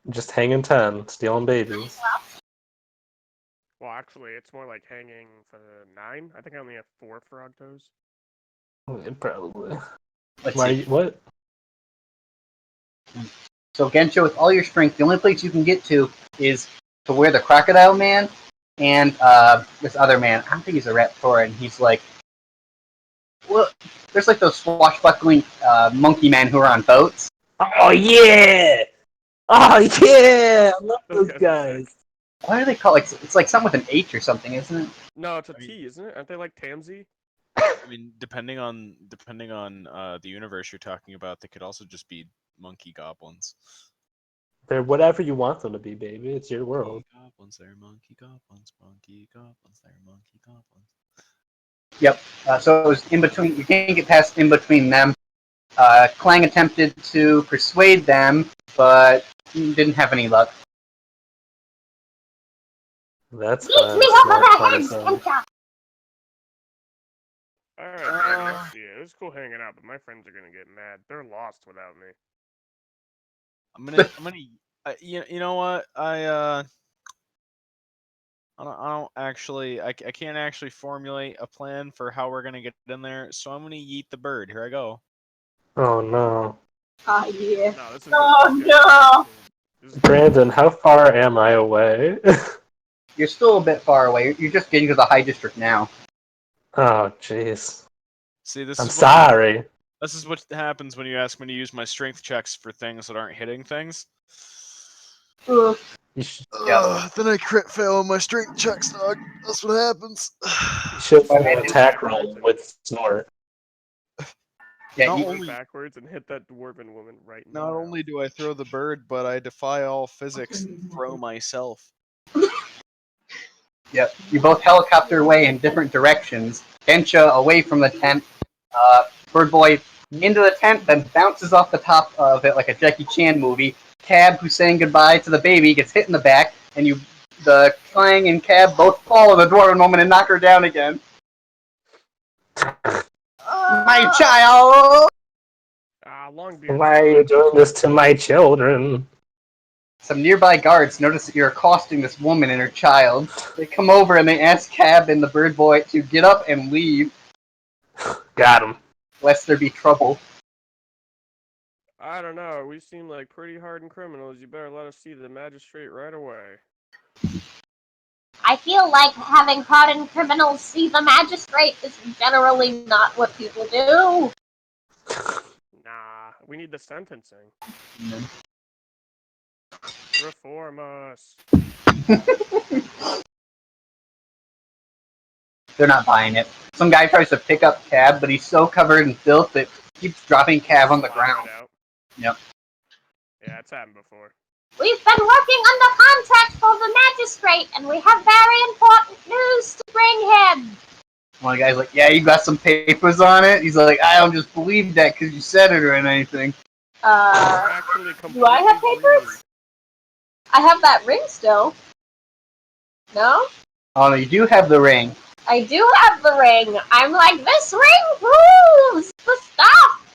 Just hanging 10, stealing babies. Well, actually, it's more like hanging for 9. I think I only have 4 frog toes. Yeah, probably. Let's Why? see. What? So Gensho, with all your strength, the only place you can get to is to where the crocodile man and this other man. I don't think he's a Raptoran. He's like, well, there's like those swashbuckling monkey men who are on boats. Oh yeah! Oh yeah! I love those Okay, guys. What are they called? It's like something with an H or something, isn't it? No, it's a T, isn't it? Aren't they like Tamsy? I mean, depending on the universe you're talking about, they could also just be monkey goblins. They're whatever you want them to be, baby. It's your world. Monkey goblins, they're monkey goblins, monkey goblins, they're monkey goblins. Yep. So it was in between. You can't get past in between them. Clang attempted to persuade them, but didn't have any luck. That's Beat fun. me over Smart the head, partisan. Spencer! Alright, Danny, I'll see you. It was cool hanging out, but my friends are gonna get mad. They're lost without me. You know what? I don't actually, I can't actually formulate a plan for how we're gonna get in there, so I'm gonna yeet the bird. Here I go. Oh no. Oh, yeah. No, this is Oh, good. no. This is good. Brandon, how far am I away? You're still a bit far away. You're just getting to the high district now. Oh, jeez. See, I'm sorry. this is what happens when you ask me to use my strength checks for things that aren't hitting things. Ugh. You should, Then I crit fail on my strength checks, dog. That's what happens. you should Why do an not? attack roll with Snort. Yeah, Not you, Went only backwards and hit that dwarven woman right in the not mouth. only do I throw the bird, but I defy all physics and throw myself. Yep. You both helicopter away in different directions. Densha away from the tent. Bird Boy into the tent, then bounces off the top of it like a Jackie Chan movie. Cab, who's saying goodbye to the baby, gets hit in the back, and the Clang and Cab both fall on the dwarven woman and knock her down again. My child! Longbeard. Why are you doing this to my children? Some nearby guards notice that you're accosting this woman and her child. They come over and they ask Cab and the Bird Boy to get up and leave, Got him. lest there be trouble. I don't know. We seem like pretty hardened criminals. You better let us see the magistrate right away. I feel like having hardened criminals see the magistrate is generally not what people do. Nah, we need the sentencing. Reform us. They're not buying it. Some guy tries to pick up Cab, but he's so covered in filth that he keeps dropping Cab on the Slap ground. it out. Yep. Yeah, it's happened before. We've been working under contract for the magistrate, and we have very important news to bring him. One of the guy's like, yeah, you got some papers on it? He's like, I don't just believe that because you said it or anything. Actually, Do I have papers? I have that ring still. No? Oh, no, you do have the ring. I do have the ring. I'm like, this ring proves the stuff.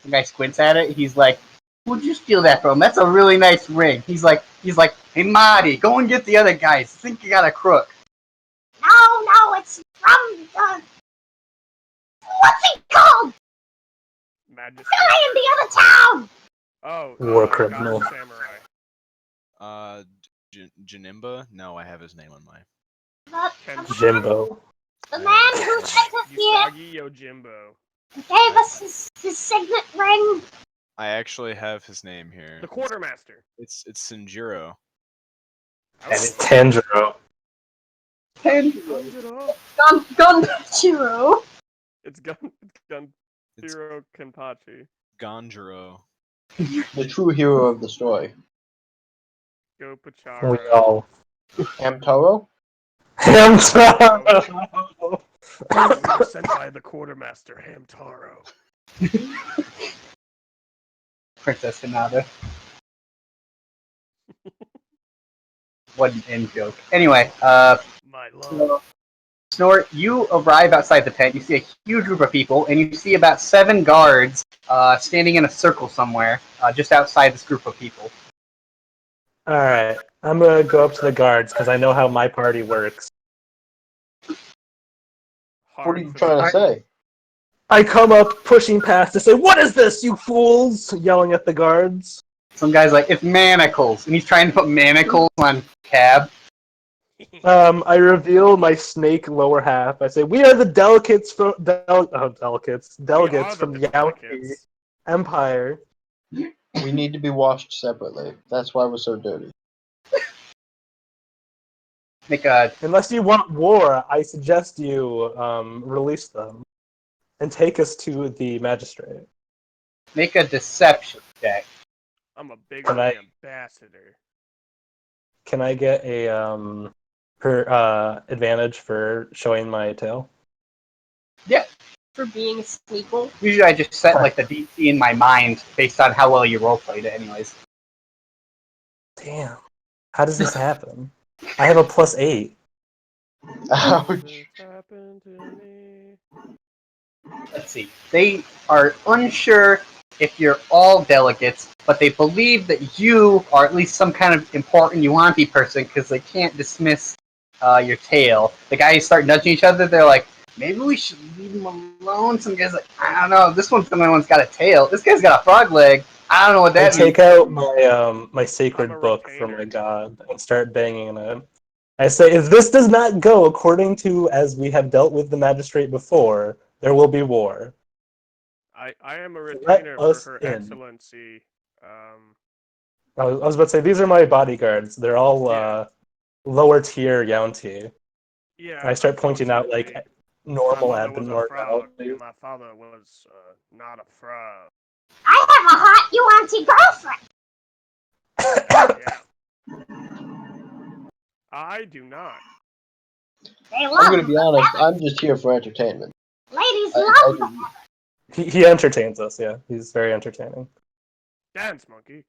The guy squints at it. He's like, who'd you steal that from? That's a really nice ring. He's like, hey, Marty, go and get the other guys. I think you got a crook. No, it's from the... What's he called? Magistrate. Guy in the other town. Oh, War criminal. Goblin Samurai. Janimba? No, I have his name on my. Jimbo. The man who sent us here Usagi Yojimbo. gave us his signet ring. I actually have his name here. The quartermaster. It's Sinjiro. And it's Tanjiro. Tanjiro. Gunchiro. It's Gunchiro Kenpachi. Ganjiro. The true hero of the story. Go Pachara. We all. Hamtaro? Hamtaro! We were sent by the quartermaster, Hamtaro. Princess Hinata. What an in joke. Anyway, My love. Snort, you arrive outside the tent. You see a huge group of people, and you see about 7 guards standing in a circle somewhere, just outside this group of people. Alright, I'm gonna go up to the guards because I know how my party works. What are you trying to say? I come up pushing past to say, "What is this, you fools?" yelling at the guards. Some guy's like, it's manacles, and he's trying to put manacles on Cab. I reveal my snake lower half. I say, "We are the delegates from delegates from the Yankee Empire." We need to be washed separately. That's why we're so dirty. Unless you want war, I suggest you release them and take us to the magistrate. Make a deception check. I'm a big Can I- ambassador. Can I get a advantage for showing my tail? Yeah. For being a sneakle. Usually I just set like the DC in my mind based on how well you roleplayed it anyways. Damn. How does this happen? I have a +8. Ouch. It's happened to me. Let's see. They are unsure if you're all delegates, but they believe that you are at least some kind of important Yuan-Ti person because they can't dismiss your tail. The guys start nudging each other. They're like, maybe we should leave him alone. Some guy's like, I don't know. This one's the only one's got a tail. This guy's got a frog leg. I don't know what I that means. take out my I'm a sacred book from my retainer. god and start banging it. I say, if this does not go according to as we have dealt with the magistrate before, there will be war. I am a Let retainer for us Her in. Excellency. I was about to say, these are my bodyguards. They're all Yeah. lower tier Yaunti. Yeah, I start pointing out like unfortunately, my normal mother was a frog, abnormalities. and my father was not a frog. I have a hot Yuan-Ti girlfriend. Yeah. I do not. They I'm love gonna be honest. I'm just here for entertainment. Ladies I love do. them. He entertains us, yeah. He's very entertaining. Dance monkey.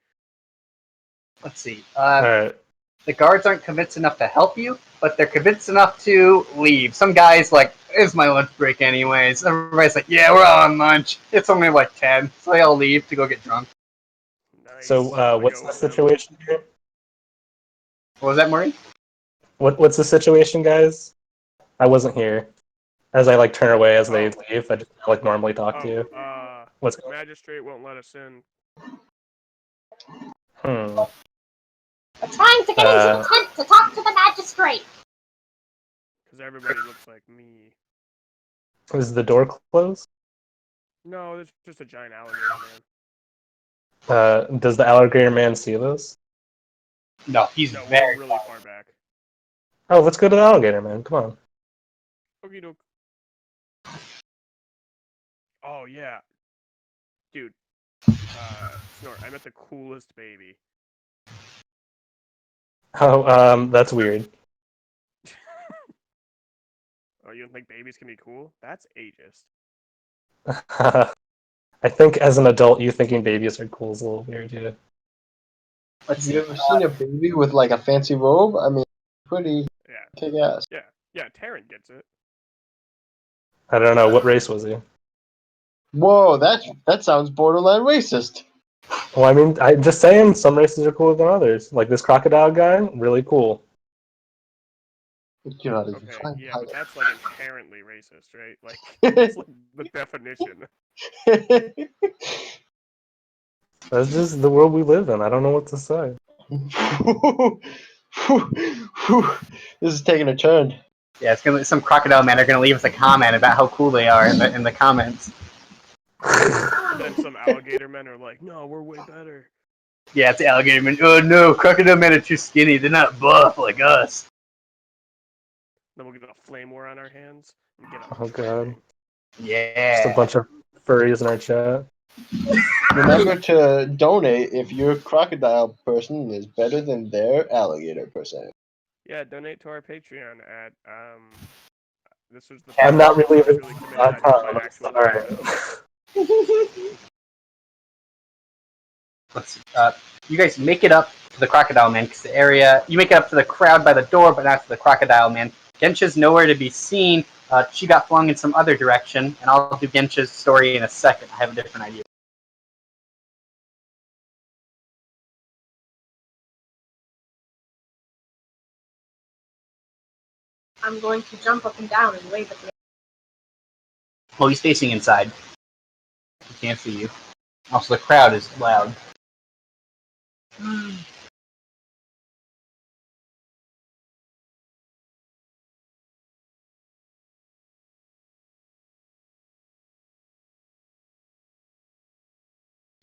Let's see. Alright. The guards aren't convinced enough to help you, but they're convinced enough to leave. Some guy's like, it's my lunch break anyways. Everybody's like, yeah, we're all on lunch. It's only like 10, so they all leave to go get drunk. Nice. So I what's go the with them. situation here? What was that, Maureen? What's the situation, guys? I wasn't here. As I like turn away as they leave, I just like normally talk to you. What's going on? Magistrate won't let us in. Hmm. We're trying to get into the tent to talk to the magistrate. Because everybody looks like me. Is the door closed? No, there's just a giant alligator man. Does the alligator man see this? No, he's No, we're very really far back. Oh, let's go to the alligator man. Come on. Okie doke. Oh, yeah. Dude. Snort, I met the coolest baby. Oh, that's weird. Oh, you don't think babies can be cool? That's ageist. I think as an adult, you thinking babies are cool is a little weird, yeah. Let's Have see. you ever seen a baby with like a fancy robe? I mean, pretty Yeah. kick ass. Yeah, Taryn gets it. I don't know. What race was he? Whoa, that sounds borderline racist. Well, I mean, I'm just saying some races are cooler than others. Like this crocodile guy, really cool. You're not even Okay, trying. yeah, but that's like inherently racist, right? Like, that's like the definition. That's just the world we live in. I don't know what to say. This is taking a turn. Yeah, it's gonna some crocodile men are gonna leave us a comment about how cool they are in the comments. Then some alligator men are like, no, we're way better. Yeah, it's alligator men. Oh no, crocodile men are too skinny. They're not buff like us. Then we'll get a flame war on our hands and get Oh god. Yeah. Just a bunch of furries in our chat. Remember to donate if your crocodile person is better than their alligator person. Yeah, donate to our Patreon at this was the I'm not really committed. I did my actual sorry. Let's see. You guys make it up to the crocodile man because the area you make it up to the crowd by the door, but not to the crocodile man. Gensha's nowhere to be seen. She got flung in some other direction, and I'll do Gensha's story in a second. I have a different idea. I'm going to jump up and down and wave at the. Well, he's facing inside. He can't see you. Also, the crowd is loud.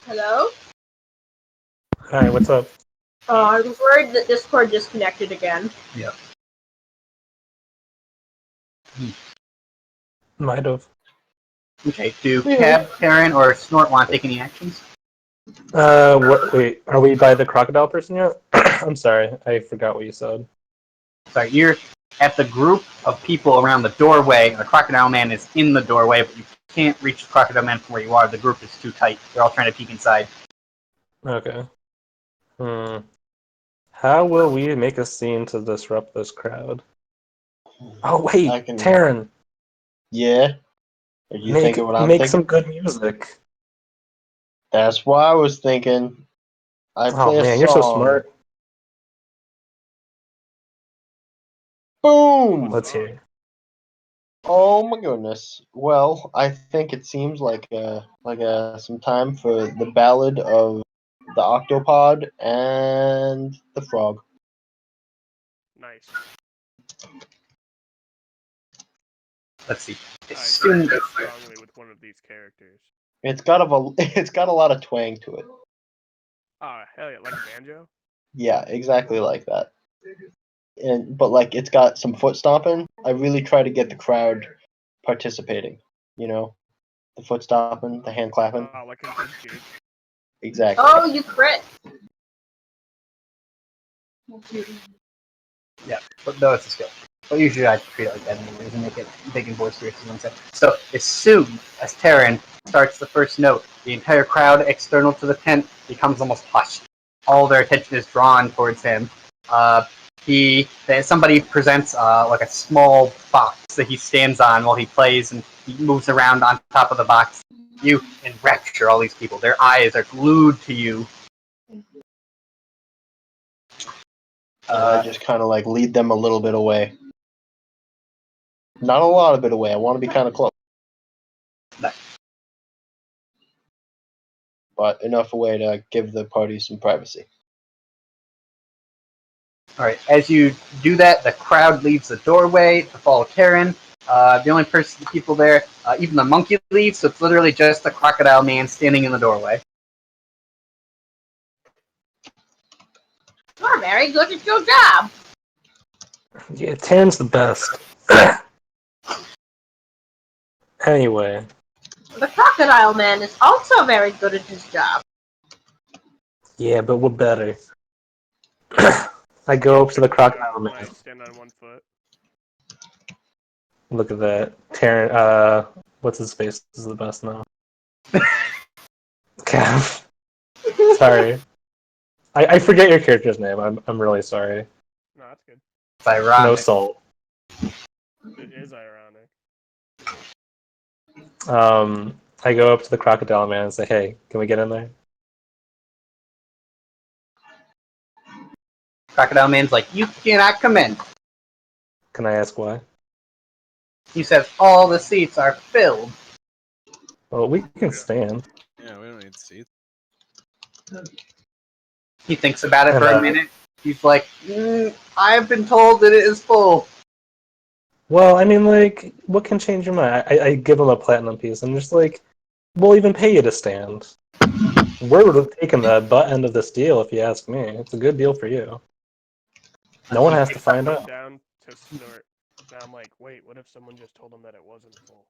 Hello? Hi, what's up? I was worried that Discord disconnected again. Yeah. Might have. Okay. Do Cab, Karen, or Snort want to take any actions? Wait, are we by the crocodile person yet? I'm sorry, I forgot what you said. Sorry, you're at the group of people around the doorway. And the crocodile man is in the doorway, but you can't reach the crocodile man from where you are. The group is too tight. They're all trying to peek inside. Okay. How will we make a scene to disrupt this crowd? Oh wait, I can. Taryn, Yeah. Are you make thinking what I'm make thinking? some good music. That's what I was thinking. I Oh play a man, you're so song. smart. Boom! Let's hear it. Oh my goodness. Well, I think it seems like some time for the ballad of the octopod and the frog. Nice. Let's see. I As soon agree as strongly with one of these characters. It's got it's got a lot of twang to it. Ah, hell yeah, like a banjo? Yeah, exactly like that. But like it's got some foot stomping. I really try to get the crowd participating. You know, the foot stomping, the hand clapping. Like a good gig. Exactly. Oh, you crit. Yeah, but no, it's a skill. But usually I treat it like that anyways and make it big and boisterous and one So as soon as Terran starts the first note, the entire crowd external to the tent becomes almost hushed. All their attention is drawn towards him. Somebody presents like a small box that he stands on while he plays, and he moves around on top of the box. You enrapture all these people. Their eyes are glued to you. And I just kind of like lead them a little bit away. Not a lot of bit away. I want to be kind of close. But enough away to give the party some privacy. All right. As you do that, the crowd leaves the doorway to follow Karen. The only people there, even the monkey leaves, so it's literally just the crocodile man standing in the doorway. You're very good at your job. Yeah, Taryn's the best. Anyway, The crocodile man is also very good at his job. yeah, but we're better. I go up to the crocodile When I man. stand on one foot. Look at that. Taryn, what's his face? This is the best now. Cav. Sorry. I forget your character's name. I'm really sorry. No, that's good. It's ironic. No salt. It is ironic. I go up to the crocodile man and say, "Hey, can we get in there?" Crocodile man's like, you cannot come in. Can I ask why? He says all the seats are filled. Well, we can stand. Yeah, we don't need seats. He thinks about it And, for a minute. He's like, I've been told that it is full. well, I mean, like, what can change your mind? I give him a platinum piece. I'm just like, we'll even pay you to stand. We're taking the butt end of this deal, if you ask me. It's a good deal for you. No one has to find Put out. down to snort. Now I'm like, wait, what if someone just told him that it wasn't full?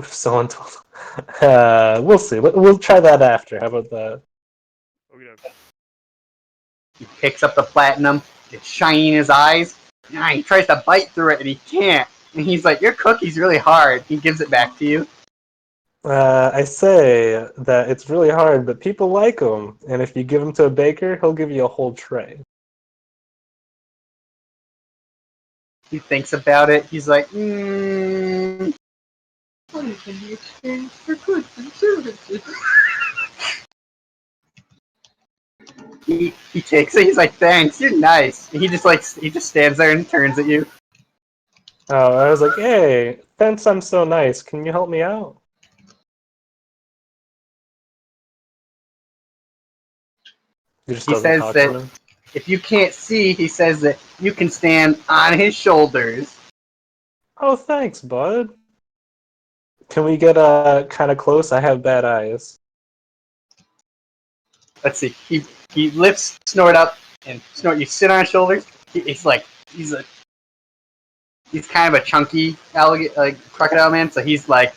If someone told, we'll see. We'll try that after. How about that? Okay. He picks up the platinum. It's shining in his eyes. He tries to bite through it and he can't. And he's like, your cookie's really hard. He gives it back to you. I say that it's really hard, but people like them. And if you give them to a baker, he'll give you a whole tray. He thinks about it. He's like, what can be exchanged for goods and services? He takes it. He's like, thanks, you're nice. And he just stands there and turns at you. Oh, I was like, hey, since I'm so nice, can you help me out? He just He doesn't says talk that to me. if you can't see, he says that you can stand on his shoulders. Oh, thanks, bud. Can we get kind of close? I have bad eyes. Let's see. He lifts Snort up, and Snort, you sit on his shoulders. He's kind of a chunky crocodile man, so he's like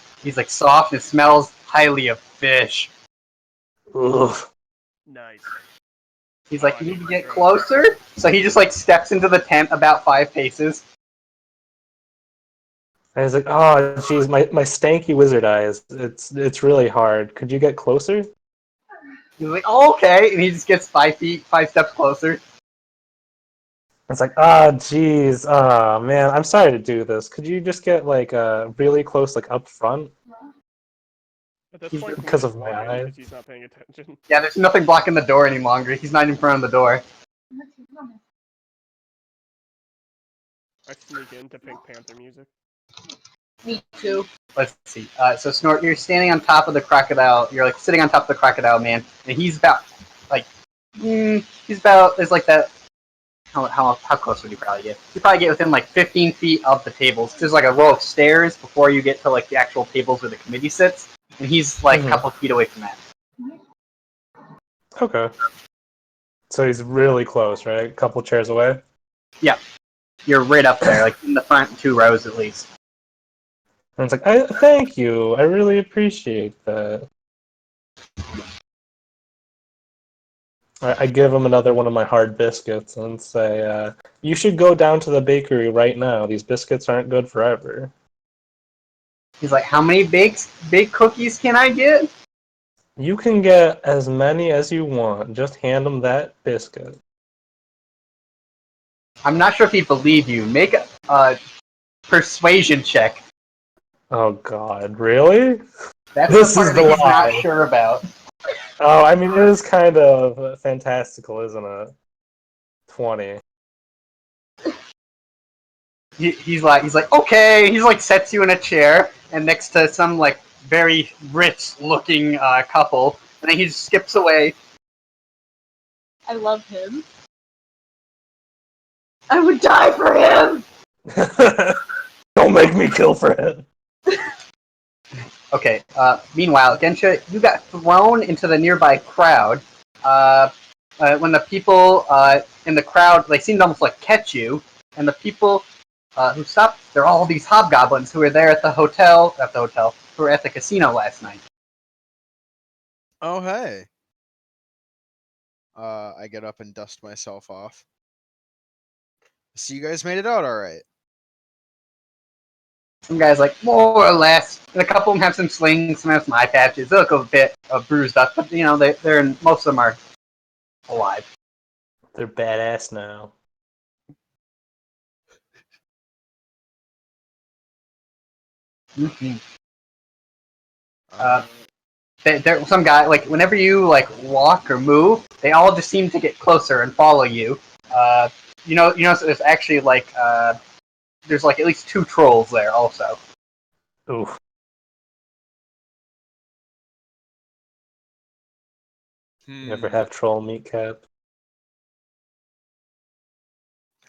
soft and smells highly of fish. Ugh. Nice. He's Oh, like, I you need need to my get drone. closer. So he just like steps into the tent about 5 paces. I was like, oh, jeez, my stanky wizard eyes. It's really hard. Could you get closer? He's like, oh, okay, and he just gets 5 steps closer. It's like, ah, jeez, ah, man, I'm sorry to do this. Could you just get like really close, like up front? At this He's- point, because Kami's of my running eyes. because he's not paying attention. Yeah, there's nothing blocking the door any longer. He's not in front of the door. I sneak into Pink Panther music. Me too. Let's see. So Snort, you're standing on top of the crocodile. You're like sitting on top of the crocodile man, and he's about like, he's about. There's like that. How close would you probably get? You probably get within like 15 feet of the tables. There's like a row of stairs before you get to like the actual tables where the committee sits, and he's like a couple feet away from that. Okay. So he's really close, right? A couple chairs away. You're right up there, like in the front 2 rows at least. And it's like, I thank you. I really appreciate that. I give him another one of my hard biscuits and say, you should go down to the bakery right now. These biscuits aren't good forever. He's like, how many baked cookies can I get? You can get as many as you want. Just hand him that biscuit. I'm not sure if he'd believe you. Make a persuasion check. Oh God, really? That's This the part is that the he's not lie. sure about. Oh, I mean, it is kind of fantastical, isn't it? 20. He's like, okay. He's like, sets you in a chair, and next to some like very rich looking couple, and then he just skips away. I love him. I would die for him! Don't make me kill for him. Okay. Meanwhile, Gensha, you got thrown into the nearby crowd. When the people in the crowd, they seemed to almost like catch you, and the people who stopped, they're all these hobgoblins who were there at the hotel, who were at the casino last night. Oh, hey. I get up and dust myself off. So you guys made it out all right. Some guys like more or less, and a couple of them have some slings, some have some eye patches. They look a bit bruised up, but you know most of them are alive. They're badass now. Mm-hmm. Um, There, some guy like whenever you like walk or move, they all just seem to get closer and follow you. So there's actually like there's like at least 2 trolls there also. Oof. You ever have troll meat cap?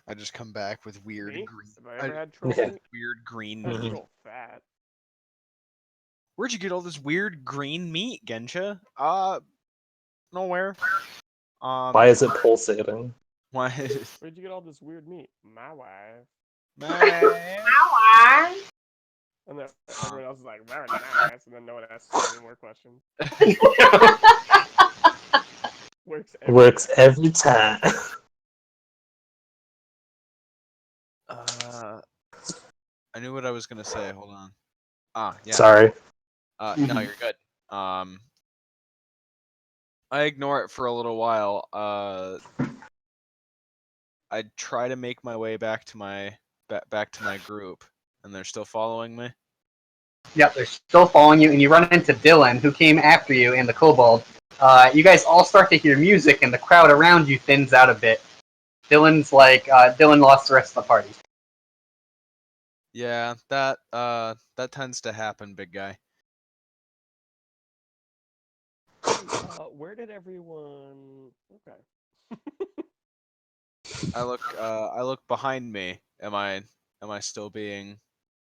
I just come back with weird Me? green. Have I ever had troll Yeah. meat? Weird green That's meat. troll fat. Where'd you get all this weird green meat, Gensha? Nowhere. Why is it pulsating? Why? Where'd you get all this weird meat? My wife. And then everyone else is like, very nice, and then no one asks any more questions. Works every time. I knew what I was gonna say. Hold on. Yeah. Sorry. No, you're good. I ignore it for a little while. I try to make my way back to my group, and they're still following me. Yep, they're still following you, and you run into Dylan, who came after you, and the kobold. You guys all start to hear music, and the crowd around you thins out a bit. Dylan's like, Dylan lost the rest of the party. Yeah, that tends to happen, big guy. Where did everyone? Okay. I look behind me. Am I still being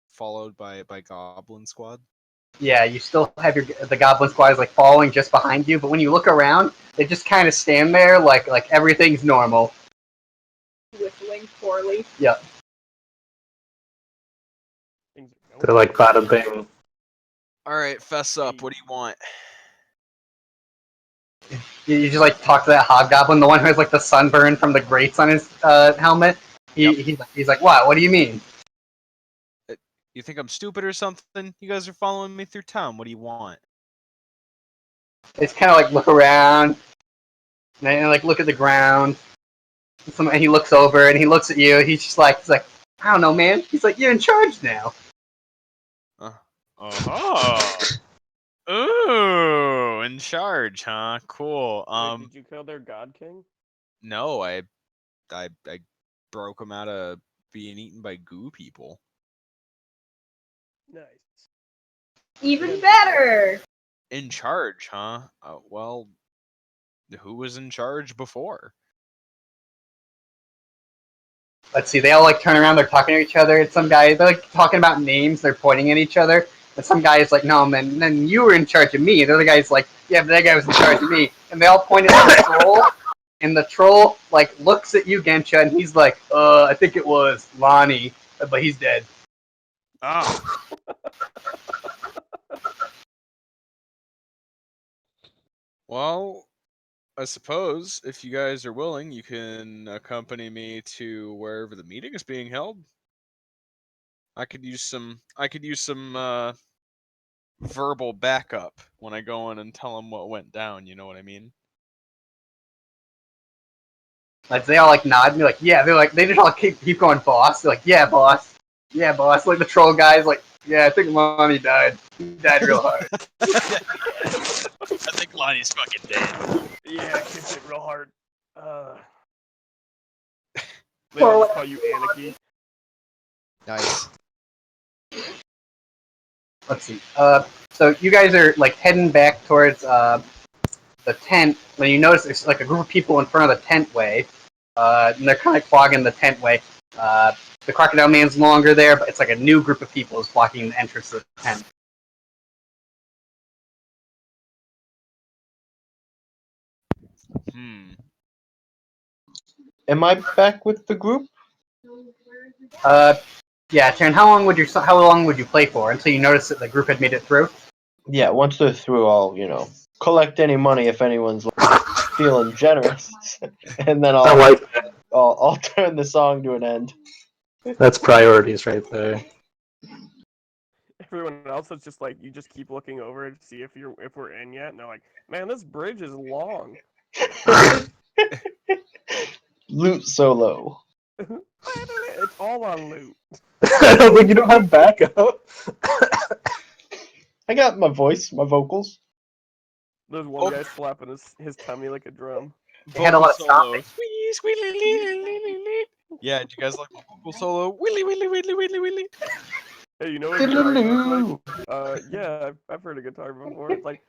followed by Goblin Squad? Yeah, you still have the Goblin Squad is like following just behind you, but when you look around, they just kind of stand there like everything's normal. Whistling poorly. Yep. They're like bada bing. All right, fess up. What do you want? You just like talk to that hobgoblin, the one who has like the sunburn from the grates on his helmet. He's like, what? What do you mean? You think I'm stupid or something? You guys are following me through town. What do you want? They just kind of like look around, and then like look at the ground. And he looks over and he looks at you. He's like, I don't know, man. He's like, you're in charge now. Oh. Ooh, in charge, huh? Cool. Wait, did you kill their god king? No, I broke him out of being eaten by goo people. Nice. Even better. In charge, huh? Well, who was in charge before? Let's see. They all like turn around. They're talking to each other. And some guy, they're like talking about names. They're pointing at each other. And some guy is like, no, man, then you were in charge of me. The other guy's like, yeah, but that guy was in charge of me. And they all point at the troll. And the troll like looks at you, Gensha, and he's like, I think it was Lonnie, but he's dead. Ah. Well, I suppose if you guys are willing, you can accompany me to wherever the meeting is being held. I could use some verbal backup when I go in and tell them what went down, you know what I mean? Like they all like nod and be like, yeah. They're like, they just all keep going, boss. They're like, yeah, boss. Yeah, boss. Like the troll guy's like, yeah, I think Lonnie died. He died real hard. I think Lonnie's fucking dead. Yeah, I kicked it real hard. They all just call you Anarchy. Nice. Let's see. So you guys are like heading back towards the tent when you notice there's like a group of people in front of the tent way. And they're kind of clogging the tent way. The Crocodile Man's no longer there, but it's like a new group of people is blocking the entrance to the tent. Am I back with the group? Yeah, Taryn, how long would you play for until you notice that the group had made it through? Yeah, once they're through, I'll collect any money if anyone's feeling generous, and then I like that. I'll turn the song to an end. That's priorities right there. Everyone else is just like, you just keep looking over to see if we're in yet, and they're like, man, this bridge is long. Loot solo. It's all on loot. I don't think you don't have backup. I got my voice, my vocals. There's one guy slapping his tummy like a drum. They had a lot of Vocal stomping. Yeah, do you guys like my vocal solo? Willy willy willy willy willy. Hey, you know what guitar sounds like? Yeah, I've heard a guitar before. It's like,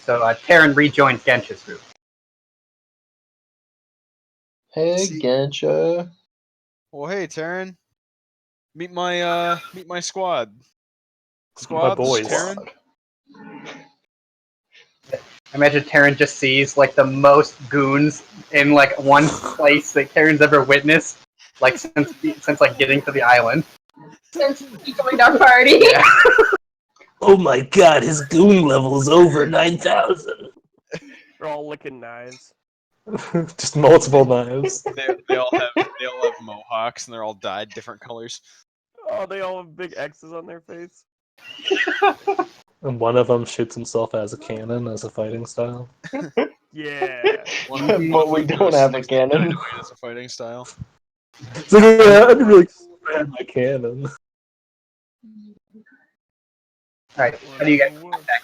So Taryn rejoined Gensha's group. Hey, See- Gensha. Well, hey, Taryn. Meet my squad. Squad, this is boys. Taryn. Imagine Taryn just sees like the most goons in like one place that Taryn's ever witnessed, like since like getting to the island. Since he joined our party. Yeah. Oh my god, his goon level is over 9,000. they're all licking knives. Just multiple knives. They all have mohawks and they're all dyed different colors. Oh, they all have big X's on their face. And one of them shoots himself as a cannon, as a fighting style. Yeah. But we don't have a cannon. As a fighting style. So yeah, I'd be really cool if I had my cannon. Alright, how do you guys attack?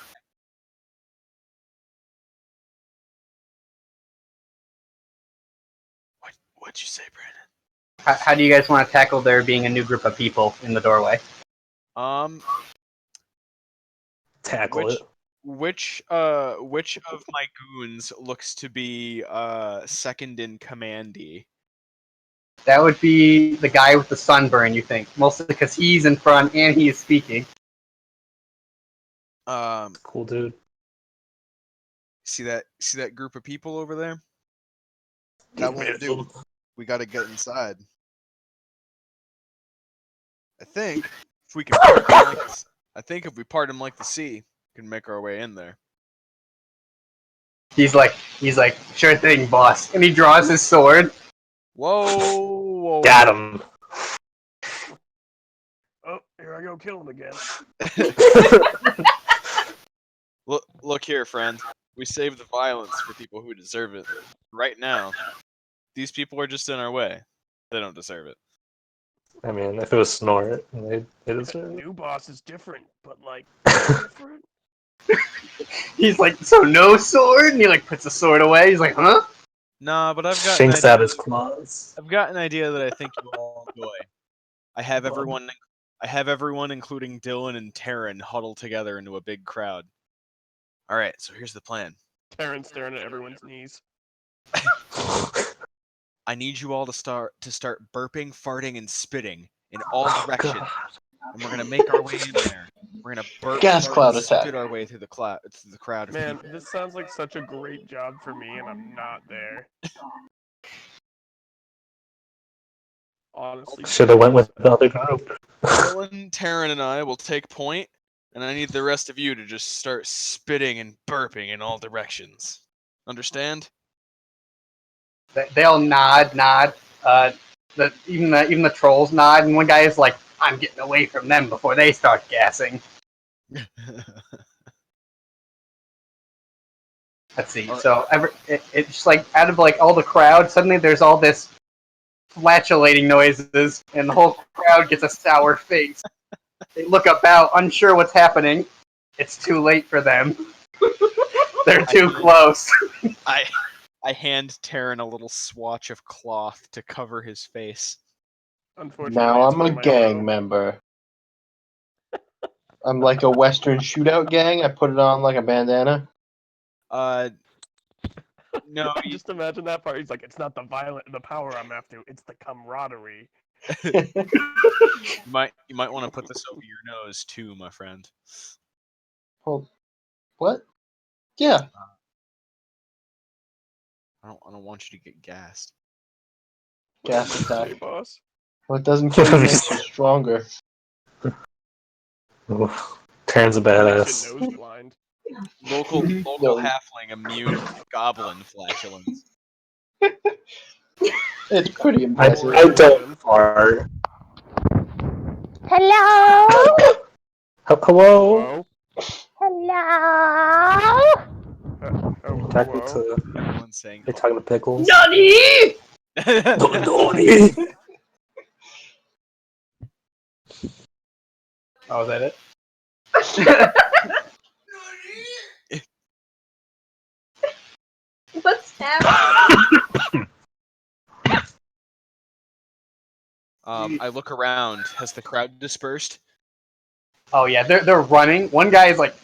What'd you say, Brandon? How do you guys want to tackle there being a new group of people in the doorway? Tackle it. Which of my goons looks to be second in commandy? That would be the guy with the sunburn, you think. Mostly because he's in front and he is speaking. Cool dude. See that group of people over there? That won't do. We gotta get inside. I think if we can part them like this, I think if we part them like the sea, we can make our way in there. He's like, sure thing, boss. And he draws his sword. Whoa! Got him. Oh, here here I go kill him again. Look here, friend. We save the violence for people who deserve it. Right now, these people are just in our way. They don't deserve it. I mean, if it was Snort, they deserve it. New boss is different, but like different. He's like, so no sword? And he like puts the sword away. He's like, huh? Nah, but I've got an Shinks idea. out his claws. I've got an idea that I think you all enjoy. I have Bub. everyone, including Dylan and Taryn, huddled together into a big crowd. All right, so here's the plan. Taryn staring at everyone's knees. I need you all to start burping, farting, and spitting in all directions, God. and we're gonna make our way in there. We're gonna burp, Gas fart, cloud and attack. spit our way through the crowd of Man, people. this sounds like such a great job for me, and I'm not there. Honestly, Should have went with the other group. Dylan, Taryn, and I will take point, and I need the rest of you to just start spitting and burping in all directions. Understand? They all nod. Even the trolls nod, and one guy is like, I'm getting away from them before they start gassing. Let's see. Alright. So it's just like out of like all the crowd, suddenly there's all this flatulating noises, and the whole crowd gets a sour face. They look about, unsure what's happening. It's too late for them. They're too close. I hand Taryn a little swatch of cloth to cover his face. unfortunately, Now it's I'm a for my gang throat. member. I'm like a Western shootout gang. I put it on like a bandana. No, Just imagine that part. He's like, it's not the power I'm after. It's the camaraderie. you might want to put this over your nose too, my friend. Hold. What? Yeah. I don't want you to get gassed. Gas Whatever you say, attack. boss. What doesn't kill you makes you stronger. Oof. Taryn's a Makes badass. you nose blind. Local No. halfling immune to goblin flatulence. It's pretty I impressive. don't fart. Hello? Hello? Hello? Hello? You're talking Hello? to, Everyone's saying you're talking to Pickles? Nani! Donnie! Oh, is that it? What's happening? I look around. Has the crowd dispersed? Oh yeah, they're running. One guy is like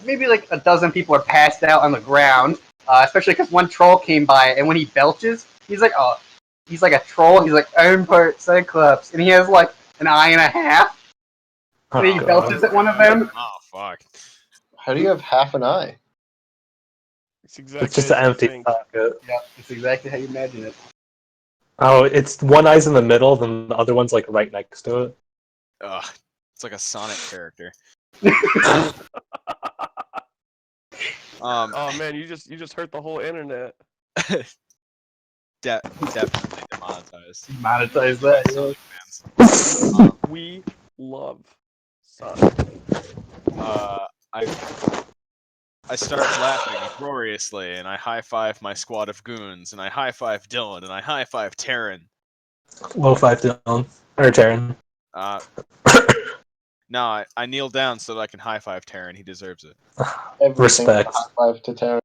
maybe like a dozen people are passed out on the ground. Especially because one troll came by, and when he belches, he's like a troll. He's like, I'm part Cyclops, and he has like an eye and a half. Oh, And he God. belches at one of them. Oh fuck! How do you have half an eye? It's exactly It's just as an you empty think. socket. Yeah, it's exactly how you imagine it. Oh, it's one eye's in the middle, then the other one's like right next to it. Ugh, it's like a Sonic character. Oh man, you just hurt the whole internet. Definitely demonetized. Monetize that. Yeah. Sonic fans. We love Sonic. I start laughing uproariously, and I high-five my squad of goons, and I high-five Dylan, and I high-five Taryn. Low five down. Or Taryn. No, I kneel down so that I can high-five Taryn. He deserves it. Everything. Respect. High five to Taryn.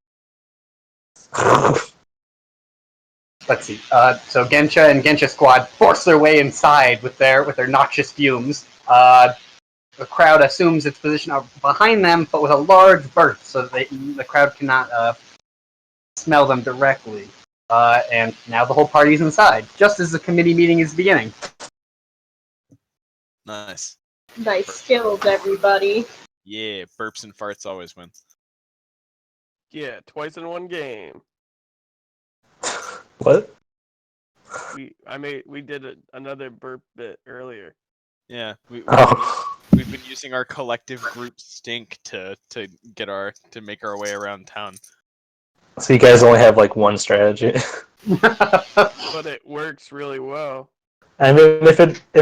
Let's see. So Gensha and Gensha squad force their way inside with their noxious fumes. The crowd assumes its position behind them, but with a large berth, so that the crowd cannot smell them directly. And now the whole party's inside, just as the committee meeting is beginning. Nice. Nice skills, everybody. Yeah, burps and farts always win. Yeah, twice in one game. What? We did another burp bit earlier. Yeah, Oh. we've been using our collective group stink to make our way around town. So you guys only have like one strategy. But it works really well. I mean, if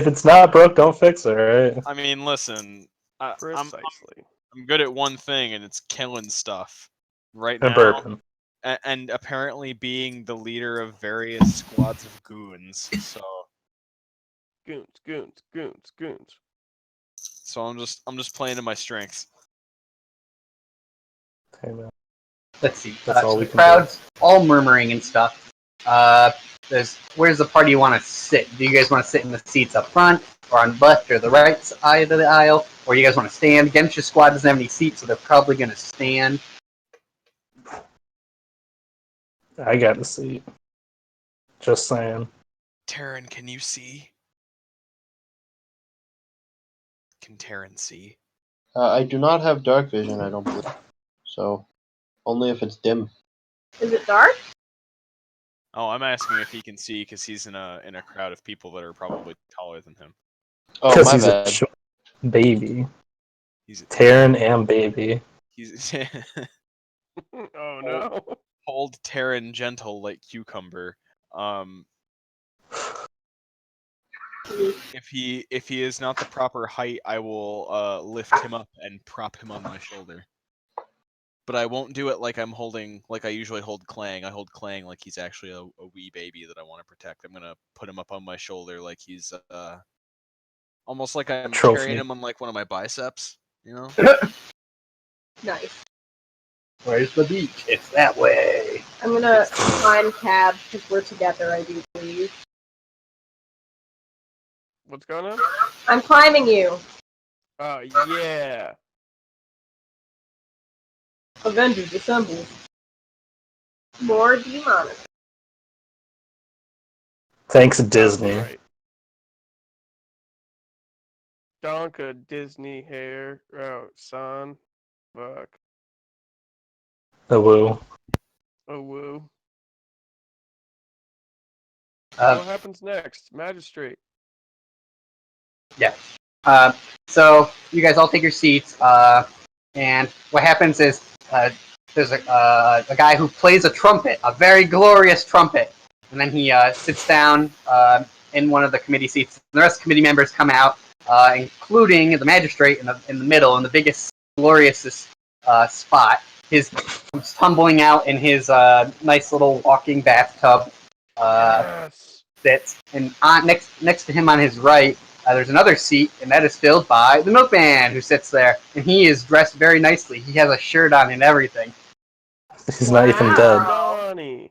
it's not broke, don't fix it, right? I mean, listen, I'm Precisely. good at one thing, and it's killing stuff right And now, bourbon. and apparently being the leader of various squads of goons. Goons. So I'm just playing to my strengths. Hey, man. Let's see. That's all So we the can crowd's all murmuring and stuff. Where's the party want to sit? Do you guys want to sit in the seats up front, or on the left or the right side of the aisle, or you guys want to stand? Gensha squad doesn't have any seats, so they're probably going to stand. I got a seat. Just saying. Terran, can you see? Can Terran see? I do not have dark vision, I don't believe. So, only if it's dim. Is it dark? Oh, I'm asking if he can see because he's in a crowd of people that are probably taller than him. Oh, Because my he's bad. a short baby. He's Terran and baby. he's Oh no. hold Terran gentle like cucumber. If he is not the proper height, I will lift him up and prop him on my shoulder. But I won't do it like I usually hold Clang. I hold Clang like he's actually a wee baby that I want to protect. I'm gonna put him up on my shoulder like he's almost like I'm carrying Trophy. him on like one of my biceps, you know? Nice. Where's the beach? It's that way. I'm gonna climb cab because we're together, I do believe. What's going on? I'm climbing you. Oh yeah. Avengers assemble. More demonic. Thanks, Sounds Disney. right. Donka Disney hair. Oh, son. Fuck. The woo. Oh woo. Uh, What happens next? Magistrate. Yeah. So you guys all take your seats, and what happens is there's a guy who plays a trumpet, a very glorious trumpet, and then he sits down in one of the committee seats. The rest of the committee members come out, including the magistrate in the middle, in the biggest, glorious spot. His comes tumbling out in his nice little walking bathtub. Yes. Sits, and next to him on his right, there's another seat, and that is filled by the milkman who sits there, and he is dressed very nicely. He has a shirt on and everything. He's not even dead. Donnie.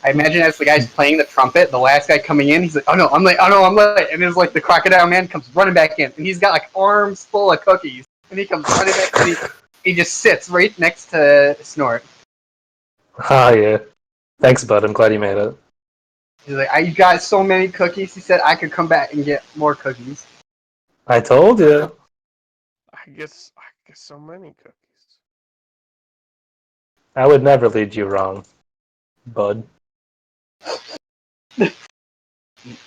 I imagine as the guy's playing the trumpet, the last guy coming in, he's like, "Oh no, I'm late! Oh no, I'm late!" And it's like the crocodile man comes running back in, and he's got like arms full of cookies, and he comes running back, and he just sits right next to Snort. Ah, yeah. Thanks, bud. I'm glad you made it. He's like, "I got so many cookies." He said, "I could come back and get more cookies." I told you. I guess so many cookies. I would never lead you wrong, bud. He's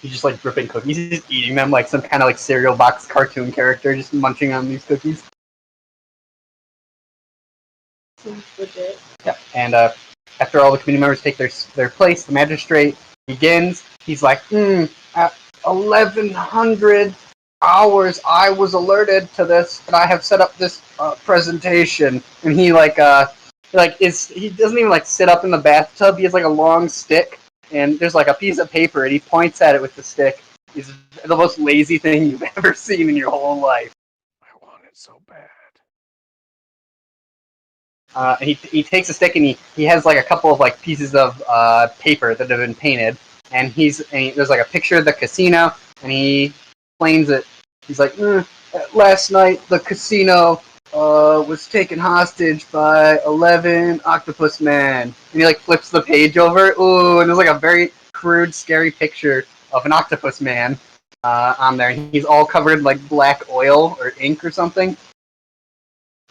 just like dripping cookies. He's just eating them like some kind of like cereal box cartoon character, just munching on these cookies. Seems legit. Yeah. And after all the committee members take their place, the magistrate begins. He's like, at 1100 hours, I was alerted to this, and I have set up this presentation. And he he doesn't even like sit up in the bathtub. He has like a long stick, and there's like a piece of paper, and he points at it with the stick. He's the most lazy thing you've ever seen in your whole life. I want it so bad. He takes a stick and he has like a couple of like pieces of paper that have been painted, and there's like a picture of the casino, and he explains it. He's like, last night the casino was taken hostage by 11 octopus men, and he like flips the page over. Ooh, and there's like a very crude, scary picture of an octopus man on there, and he's all covered in like black oil or ink or something.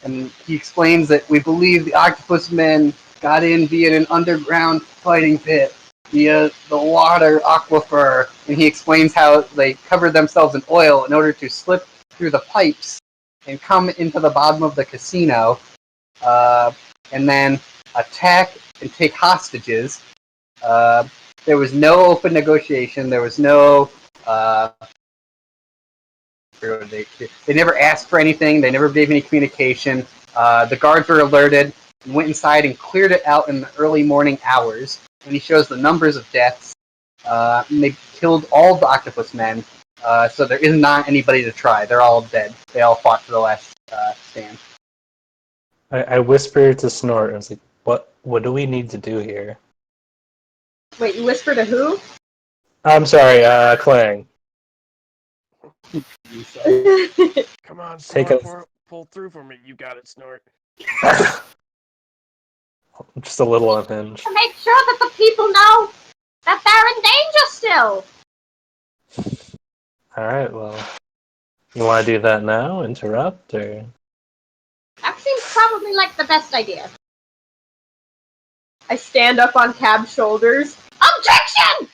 And he explains that we believe the octopus men got in via an underground fighting pit via the water aquifer. And he explains how they covered themselves in oil in order to slip through the pipes and come into the bottom of the casino, and then attack and take hostages. There was no open negotiation. There was no They never asked for anything. They never gave any communication. The guards were alerted, and went inside and cleared it out in the early morning hours. And he shows the numbers of deaths. And they killed all the octopus men. So there is not anybody to try. They're all dead. They all fought to the last stand. I whispered to Snort. I was like, "What do we need to do here?" Wait, you whisper to who? I'm sorry, Clang. Come on, Take Snort, pull through for me. You got it, Snort. Just a little unhinged. To make sure that the people know that they're in danger still. All right, well, you want to do that now? Interrupt or? That seems probably like the best idea. I stand up on Cab's shoulders. Objection!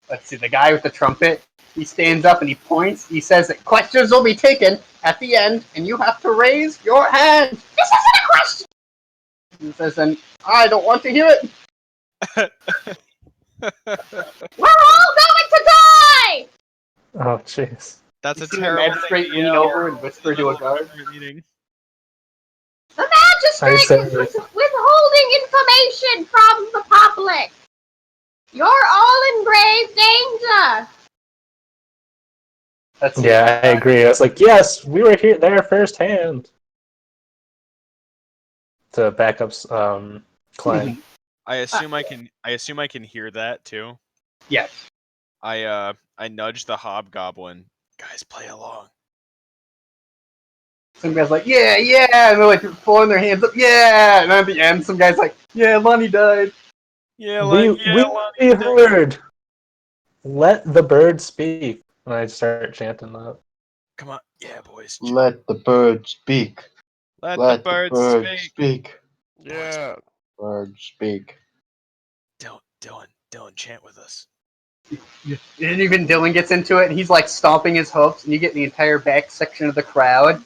Let's see, the guy with the trumpet, he stands up and he points. He says that questions will be taken at the end, and you have to raise your hand. This isn't a question! He says, and I don't want to hear it. We're all going to die! Oh, jeez. That's You a see the terrible magistrate thing. lean over and whisper to a guard. Meeting. The magistrate is withholding information from the public. You're all in grave danger. That's Yeah, I agree. I was like, yes, we were here there firsthand. To back up, Clang. I assume I can hear that too. Yes. I nudge the hobgoblin. Guys, play along. Some guy's like, yeah, yeah, and they're like throwing their hands up, yeah, and then at the end, some guy's like, yeah, Lonnie died. Yeah, we heard. Let the bird speak. And I start chanting that. Come on, yeah, boys. Let the bird speak. Let Let the birds the bird speak. speak. Yeah. Bird speak. Dylan, chant with us. And even Dylan gets into it, and he's like stomping his hooves, and you get the entire back section of the crowd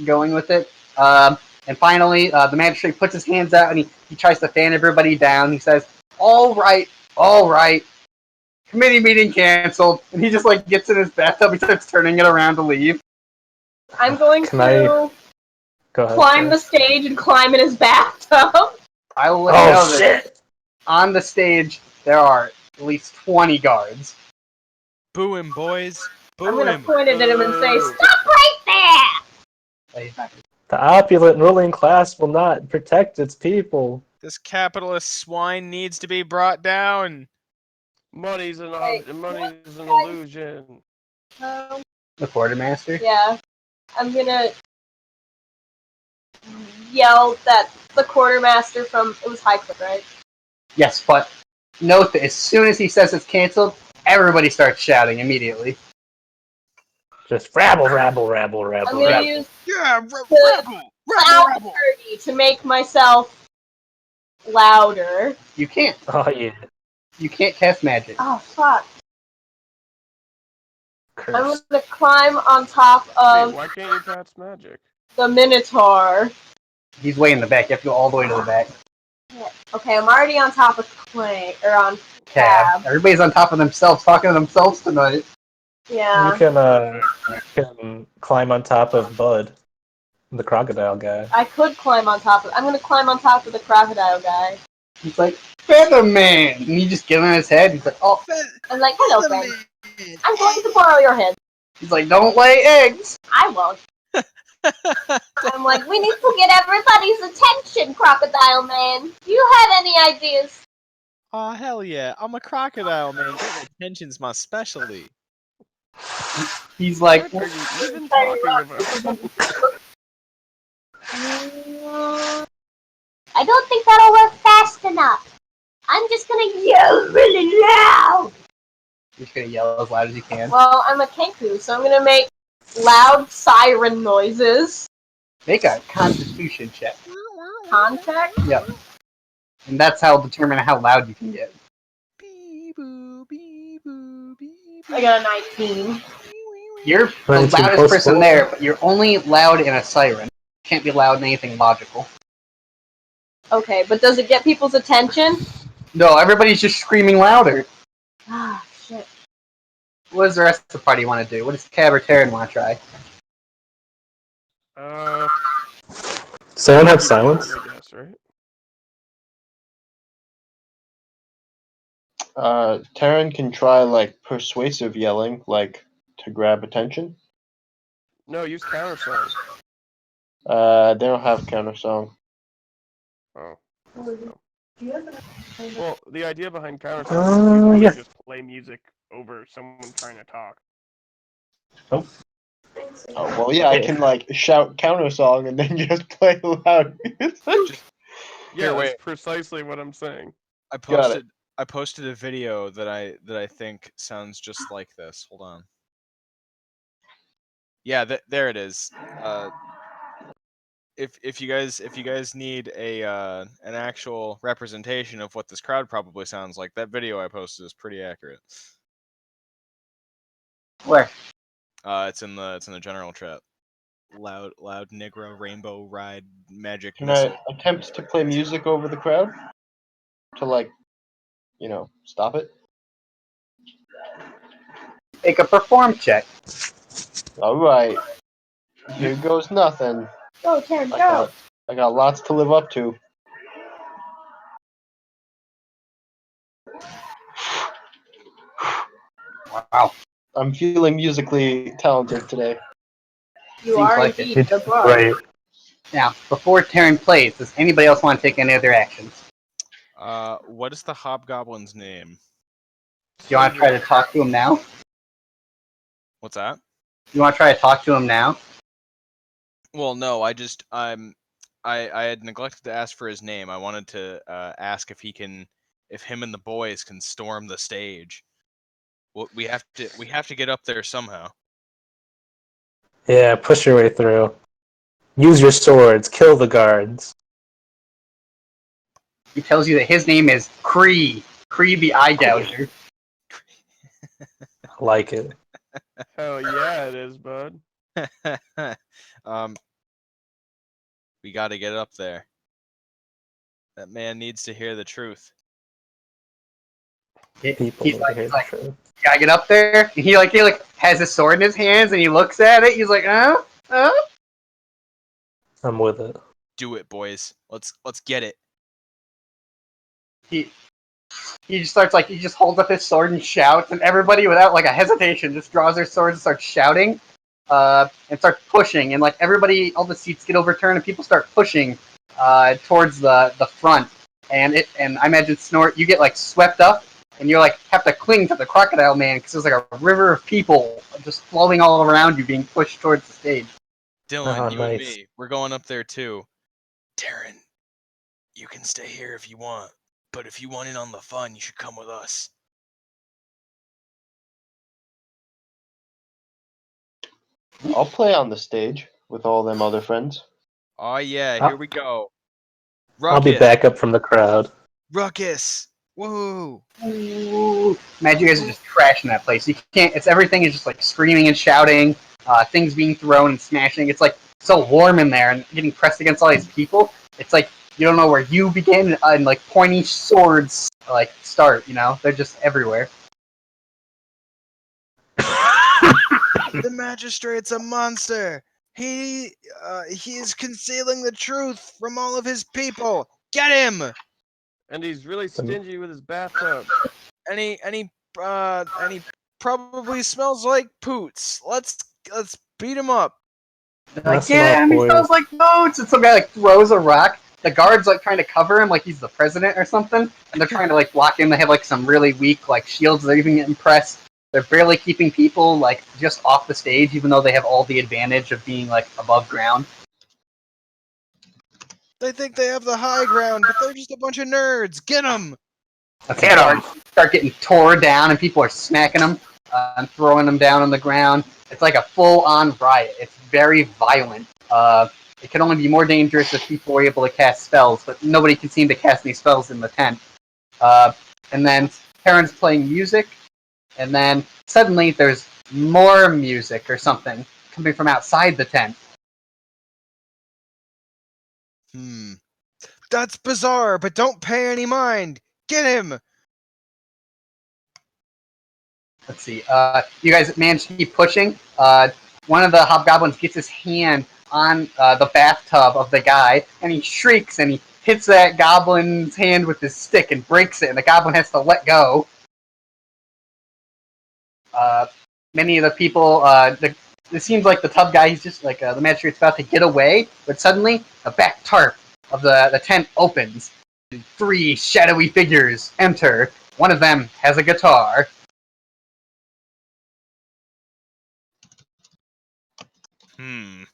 going with it. And finally, the magistrate puts his hands out, and he tries to fan everybody down. He says, all right, committee meeting canceled. And he just like gets in his bathtub, he starts turning it around to leave. I'm going Can I- to Go ahead. climb the stage and climb in his bathtub. I will let you know Oh, that shit! on the stage, there are at least 20 guards. Boo him, boys. Boo I'm gonna him. point at him and say, Boo. Stop right there! The opulent ruling class will not protect its people. This capitalist swine needs to be brought down. Money's an Hey, money's an illusion. The quartermaster? Yeah. I'm gonna yell that the quartermaster from, it was Highcliffe, right? Yes, but note that as soon as he says it's canceled, everybody starts shouting immediately. Just rabble, rabble, rabble, I'm rabble, gonna rabble. use Yeah, sound 30 to make myself louder. You can't. Oh, yeah. You can't cast magic. Oh, fuck. I'm Curse. gonna climb on top Wait, of why can't you cast magic? the Minotaur. He's way in the back. You have to go all the way to the back. Okay, I'm already on top of Clay, or on Cab. Cab. Everybody's on top of themselves, talking to themselves tonight. Yeah. You can climb on top of Bud, the crocodile guy. I could climb on top of, I'm gonna climb on top of the crocodile guy. He's like, Featherman! And you just give him his head. He's like, oh. I'm like, hello friend. I'm going to borrow your head. He's like, don't lay eggs! I won't. I'm like, we need to get everybody's attention, Crocodile Man. Do you have any ideas? Oh, hell yeah. I'm a crocodile, man. Getting attention's my specialty. He's like, What are you even talking about? I don't think that'll work fast enough. I'm just gonna yell really loud. you're just gonna yell as loud as you can. Well, I'm a Kenku, so I'm gonna make loud siren noises. Make a constitution check. Contact? Yep. And that's how determine how loud you can get. I got a 19. You're the 22 loudest plus person 4. there, but you're only loud in a siren. You can't be loud in anything logical. Okay, but does it get people's attention? No, everybody's just screaming louder. Ah, shit. What does the rest of the party want to do? What does Cab or Terran want to try? Someone have keep silence? talking, I guess, right? Taryn can try like persuasive yelling, like to grab attention. No, use countersong. They don't have countersong. Oh. No. Well, the idea behind countersong is you literally Yeah. just play music over someone trying to talk. Oh well, yeah, I can like shout countersong and then just play loud music. Yeah, Here, wait. that's precisely what I'm saying. I Got it. posted a video that I think sounds just like this. Hold on. Yeah, there it is. If you guys need a an actual representation of what this crowd probably sounds like, that video I posted is pretty accurate. Where? It's in the general chat. Loud Negro Rainbow Ride Magic Can Missile. I attempt to play music over the crowd to like, stop it? Make a perform check. All right, here goes nothing. Go, Taryn, go. I got lots to live up to. Wow. I'm feeling musically talented today. You Seems are like it. indeed the bard. Right. Now, before Terran plays, does anybody else want to take any other actions? What is the hobgoblin's name? Do you want to try to talk to him now? What's that? You want to try to talk to him now? Well, no, I had neglected to ask for his name. I wanted to ask if him and the boys can storm the stage. Well, we have to get up there somehow. Yeah, push your way through. Use your swords. Kill the guards. He tells you that his name is Kree. Kree the Eye Gouger. I like it. Hell yeah, it is, bud. We got to get up there. That man needs to hear the truth. People He's need like, to hear he's the like, truth. gotta get up there. And he has his sword in his hands and he looks at it. He's like, huh? I'm with it. Do it, boys. Let's get it. He just starts he just holds up his sword and shouts, and everybody without like a hesitation just draws their swords and starts shouting, and starts pushing, and everybody, all the seats get overturned and people start pushing towards the front, and I imagine Snort, you get swept up, and you have to cling to the crocodile man because there's a river of people just flowing all around you, being pushed towards the stage. Dylan, Oh, you and nice. me, we're going up there too. Taryn, you can stay here if you want, but if you want in on the fun, you should come with us. I'll play on the stage with all them other friends. Oh yeah, here we go. I'll be back up from the crowd. Ruckus! Woo! Ooh. Imagine you guys are just trashing that place. You can't. Everything is just screaming and shouting, things being thrown and smashing. It's so warm in there and getting pressed against all these people. It's you don't know where you begin and pointy swords start. They're just everywhere. The magistrate's a monster. He is concealing the truth from all of his people. Get him! And he's really stingy with his bathtub. And he probably smells like poots. Let's beat him up. They're yeah, he smells like boats. And some guy throws a rock. The guards trying to cover him like he's the president or something, and they're trying to block him. They have some really weak shields. They're even getting pressed. They're barely keeping people just off the stage, even though they have all the advantage of being above ground. They think they have the high ground, but they're just a bunch of nerds. Get them! Get them! Start getting tore down, and people are smacking them and throwing them down on the ground. It's a full-on riot. It's very violent. It can only be more dangerous if people were able to cast spells, but nobody can seem to cast any spells in the tent. And then Terran's playing music, and then suddenly there's more music or something coming from outside the tent. That's bizarre, but don't pay any mind. Get him! let's see. You guys manage to keep pushing. One of the hobgoblins gets his hand on the bathtub of the guy, and he shrieks and he hits that goblin's hand with his stick and breaks it, and the goblin has to let go. Many of the people, it seems like the tub guy, he's just like the magistrate's about to get away, but suddenly the back tarp of the tent opens. 3 shadowy figures enter. One of them has a guitar. Hmm.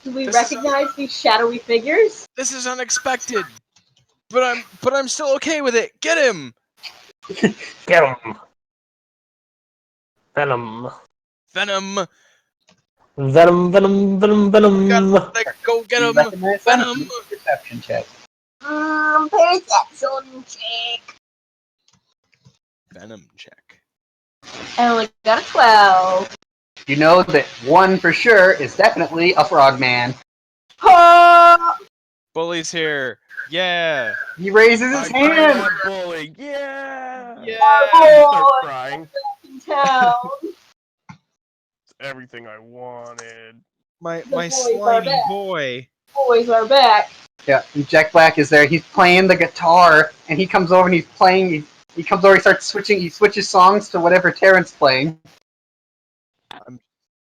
Do we This is recognize these shadowy figures? This is unexpected. But I'm still okay with it. Get him. Get him! Venom. Venom. Venom, venom, venom, venom! Go get Do you him. recognize them? Venom. Make a perception check. Perception check. Venom check. I only got a 12. You know that one for sure is definitely a frogman. Oh, Bully's here. Yeah. He raises his I hand. that bully. Yeah. Yeah. Start crying. town. It's everything I wanted. My The boys are slimy back. boy. Boys are back. Yeah, and Jack Black is there. He's playing the guitar, and he comes over and he's playing. He comes over. He starts switching. He switches songs to whatever Terrence playing.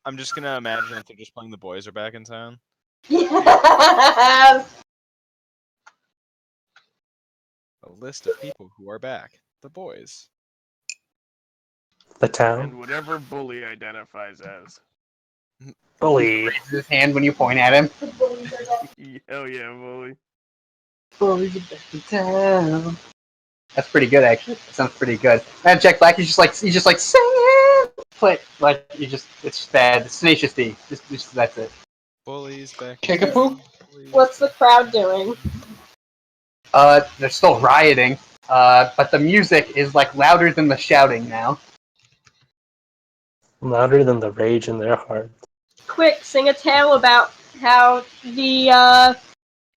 I'm just gonna imagine that they're just playing The Boys Are Back in Town. Yes. A list of people who are back. The boys. The town. And whatever bully identifies as. Bully. Raises his hand when you point at him. The boys are back. Hell yeah, bully. Bullies are back in town. That's pretty good, actually. That sounds pretty good. And Jack Black, he's just like sing it. Play like it's just bad. It's Tenacious D. Just that's it. Bullies back. Kickapoo? What's the crowd doing? They're still rioting. But the music is like louder than the shouting now. Louder than the rage in their heart. Quick, sing a tale about how the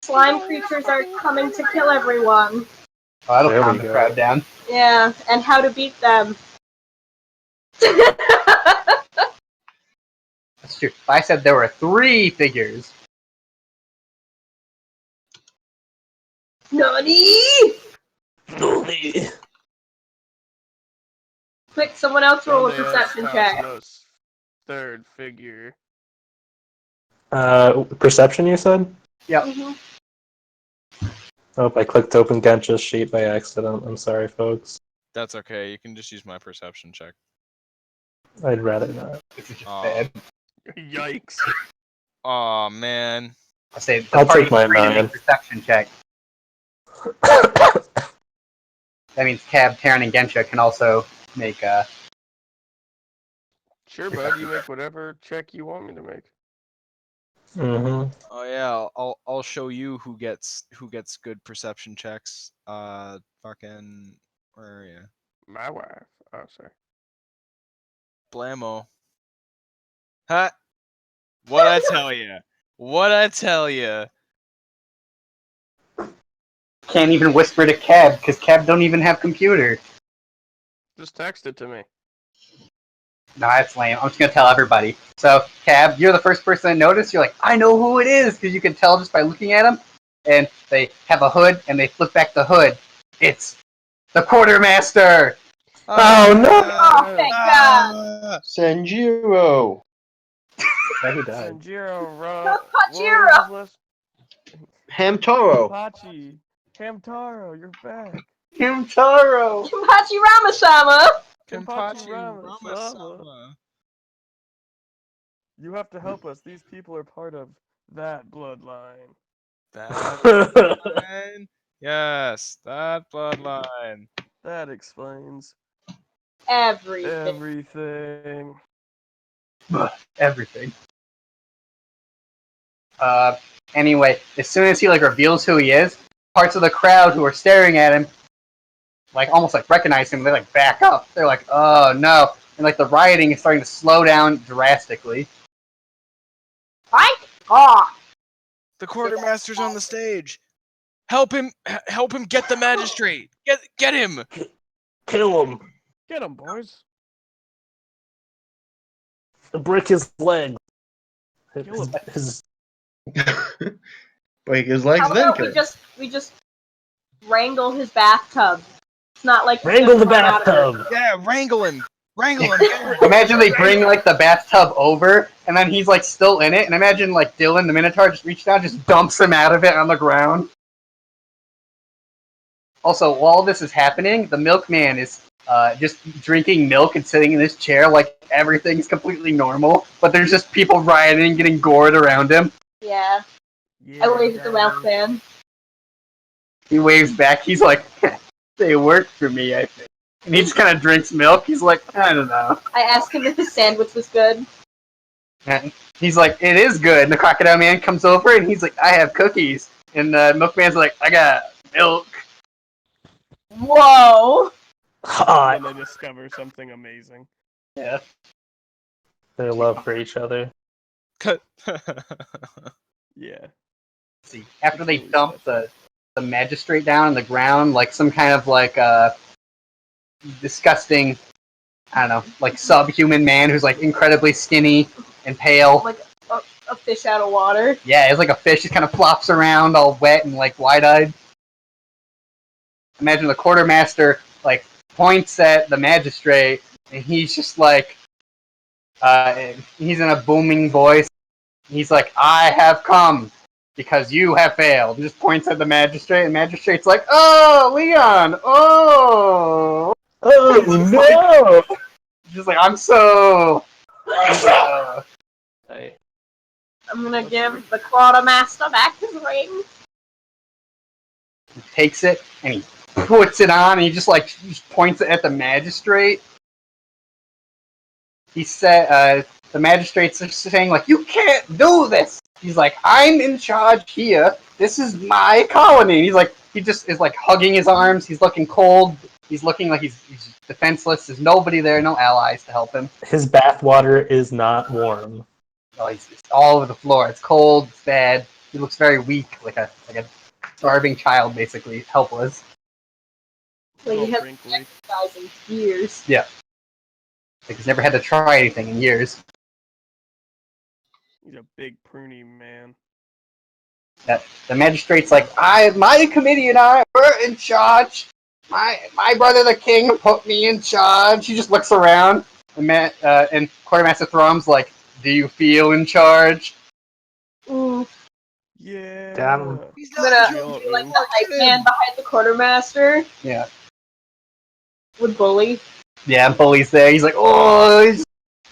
slime creatures are coming to kill everyone. Oh, that'll There calm we the go. crowd down. Yeah, and how to beat them. That's true. I said there were 3 figures. Nani? Bully. Quick, someone else roll a Donde perception estás check. los third figure. Perception, you said? Yep. Mhm. Oh, I clicked open Gensha's sheet by accident. I'm sorry, folks. That's okay. You can just use my perception check. I'd rather not. This is just Aw. bad. Yikes. Aw, man. I say the I'll party's take my free to make 9. a perception check. That means Cab, Terran, and Gensha can also make a. Sure, bud. You make whatever check you want me to make. Mm-hmm. Oh yeah, I'll show you who gets good perception checks. Fucking where are you? My wife. Oh, sorry. Blammo. Huh? What I tell you? What I tell you? Can't even whisper to Cab because Cab don't even have computer. Just text it to me. No, that's lame. I'm just gonna tell everybody. So, Cab, you're the first person I noticed. You're like, I know who it is because you can tell just by looking at them. And they have a hood, and they flip back the hood. It's the quartermaster. Oh, no! Oh, thank God. Sanjiro. Yeah, he died. Sanjiro, Ro. Not what was Pachiro. his last- Hamtaro. Pachi. Hamtaro, you're back. Kimtaro. Kimachi Ramasama. Kenpachi Ramasama. Ramasama. You have to help us. These people are part of that bloodline. That bloodline. Yes, that bloodline. That explains Everything. everything. Everything. Anyway, as soon as he like reveals who he is, parts of the crowd who are staring at him, like almost like recognize him, they like back up. They're like, oh no, and like the rioting is starting to slow down drastically. Thank God. The quartermaster's on the stage. Help him! Help him get the magistrate. Get him! Kill him! Get him, boys. break his leg. Kill him. His Break his legs, How then about kill him. we just wrangle his bathtub? It's not like he's wrangle the gonna run out of it. bathtub. Yeah, wrangle him. Wrangle him. Imagine they bring like the bathtub over, and then he's like still in it. And imagine like Dylan, the Minotaur, just reaches down, just dumps him out of it on the ground. Also, while this is happening, the milkman is just drinking milk and sitting in his chair like everything's completely normal. But there's just people rioting, getting gored around him. Yeah. Yeah, I waved at the Daddy. milkman. He waves back. He's like, "They work for me, I think." And he just kind of drinks milk. He's like, "I don't know." I asked him if his sandwich was good. And he's like, "It is good." And the Crocodile Man comes over and he's like, "I have cookies." And the Milkman's like, "I got milk." Whoa! Hot. And then they discover something amazing. Yeah. Their love for each other. Cut. Yeah. See, after they Really dump special. the magistrate down on the ground, like some kind of like disgusting, I don't know, like subhuman man who's like incredibly skinny and pale. Like a fish out of water. Yeah, it's like a fish. He kind of flops around, all wet and like wide-eyed. Imagine the quartermaster like points at the magistrate, and he's just like, he's in a booming voice. He's like, "I have come because you have failed." He just points at the magistrate, and the magistrate's like, "Oh, Leon, oh." Oh no! Just like, "I'm so." Hey, I'm gonna give the quartermaster back his ring. He takes it and he puts it on, and he just like just points it at the magistrate. He said, the magistrate's just saying like, "You can't do this." He's like, "I'm in charge here. This is my colony." And he's like, he just is like hugging his arms. He's looking cold. He's looking like he's defenseless. There's nobody there, no allies to help him. his bathwater is not warm. Oh, he's all over the floor. It's cold. It's bad. He looks very weak, like a starving child, basically helpless. Like he Little hasn't wrinkly. exercised in years. Like he's never had to try anything in years. He's a big pruny man. The magistrate's like, my committee and I were in charge. My brother the king put me in charge. He just looks around, and Quartermaster Thrum's like, "Do you feel in charge?" Ooh. Yeah. Damn. He's I'm not gonna in charge. be like the hype man behind the quartermaster Yeah, with Bully. yeah. Bully's there. He's like, "Oh!"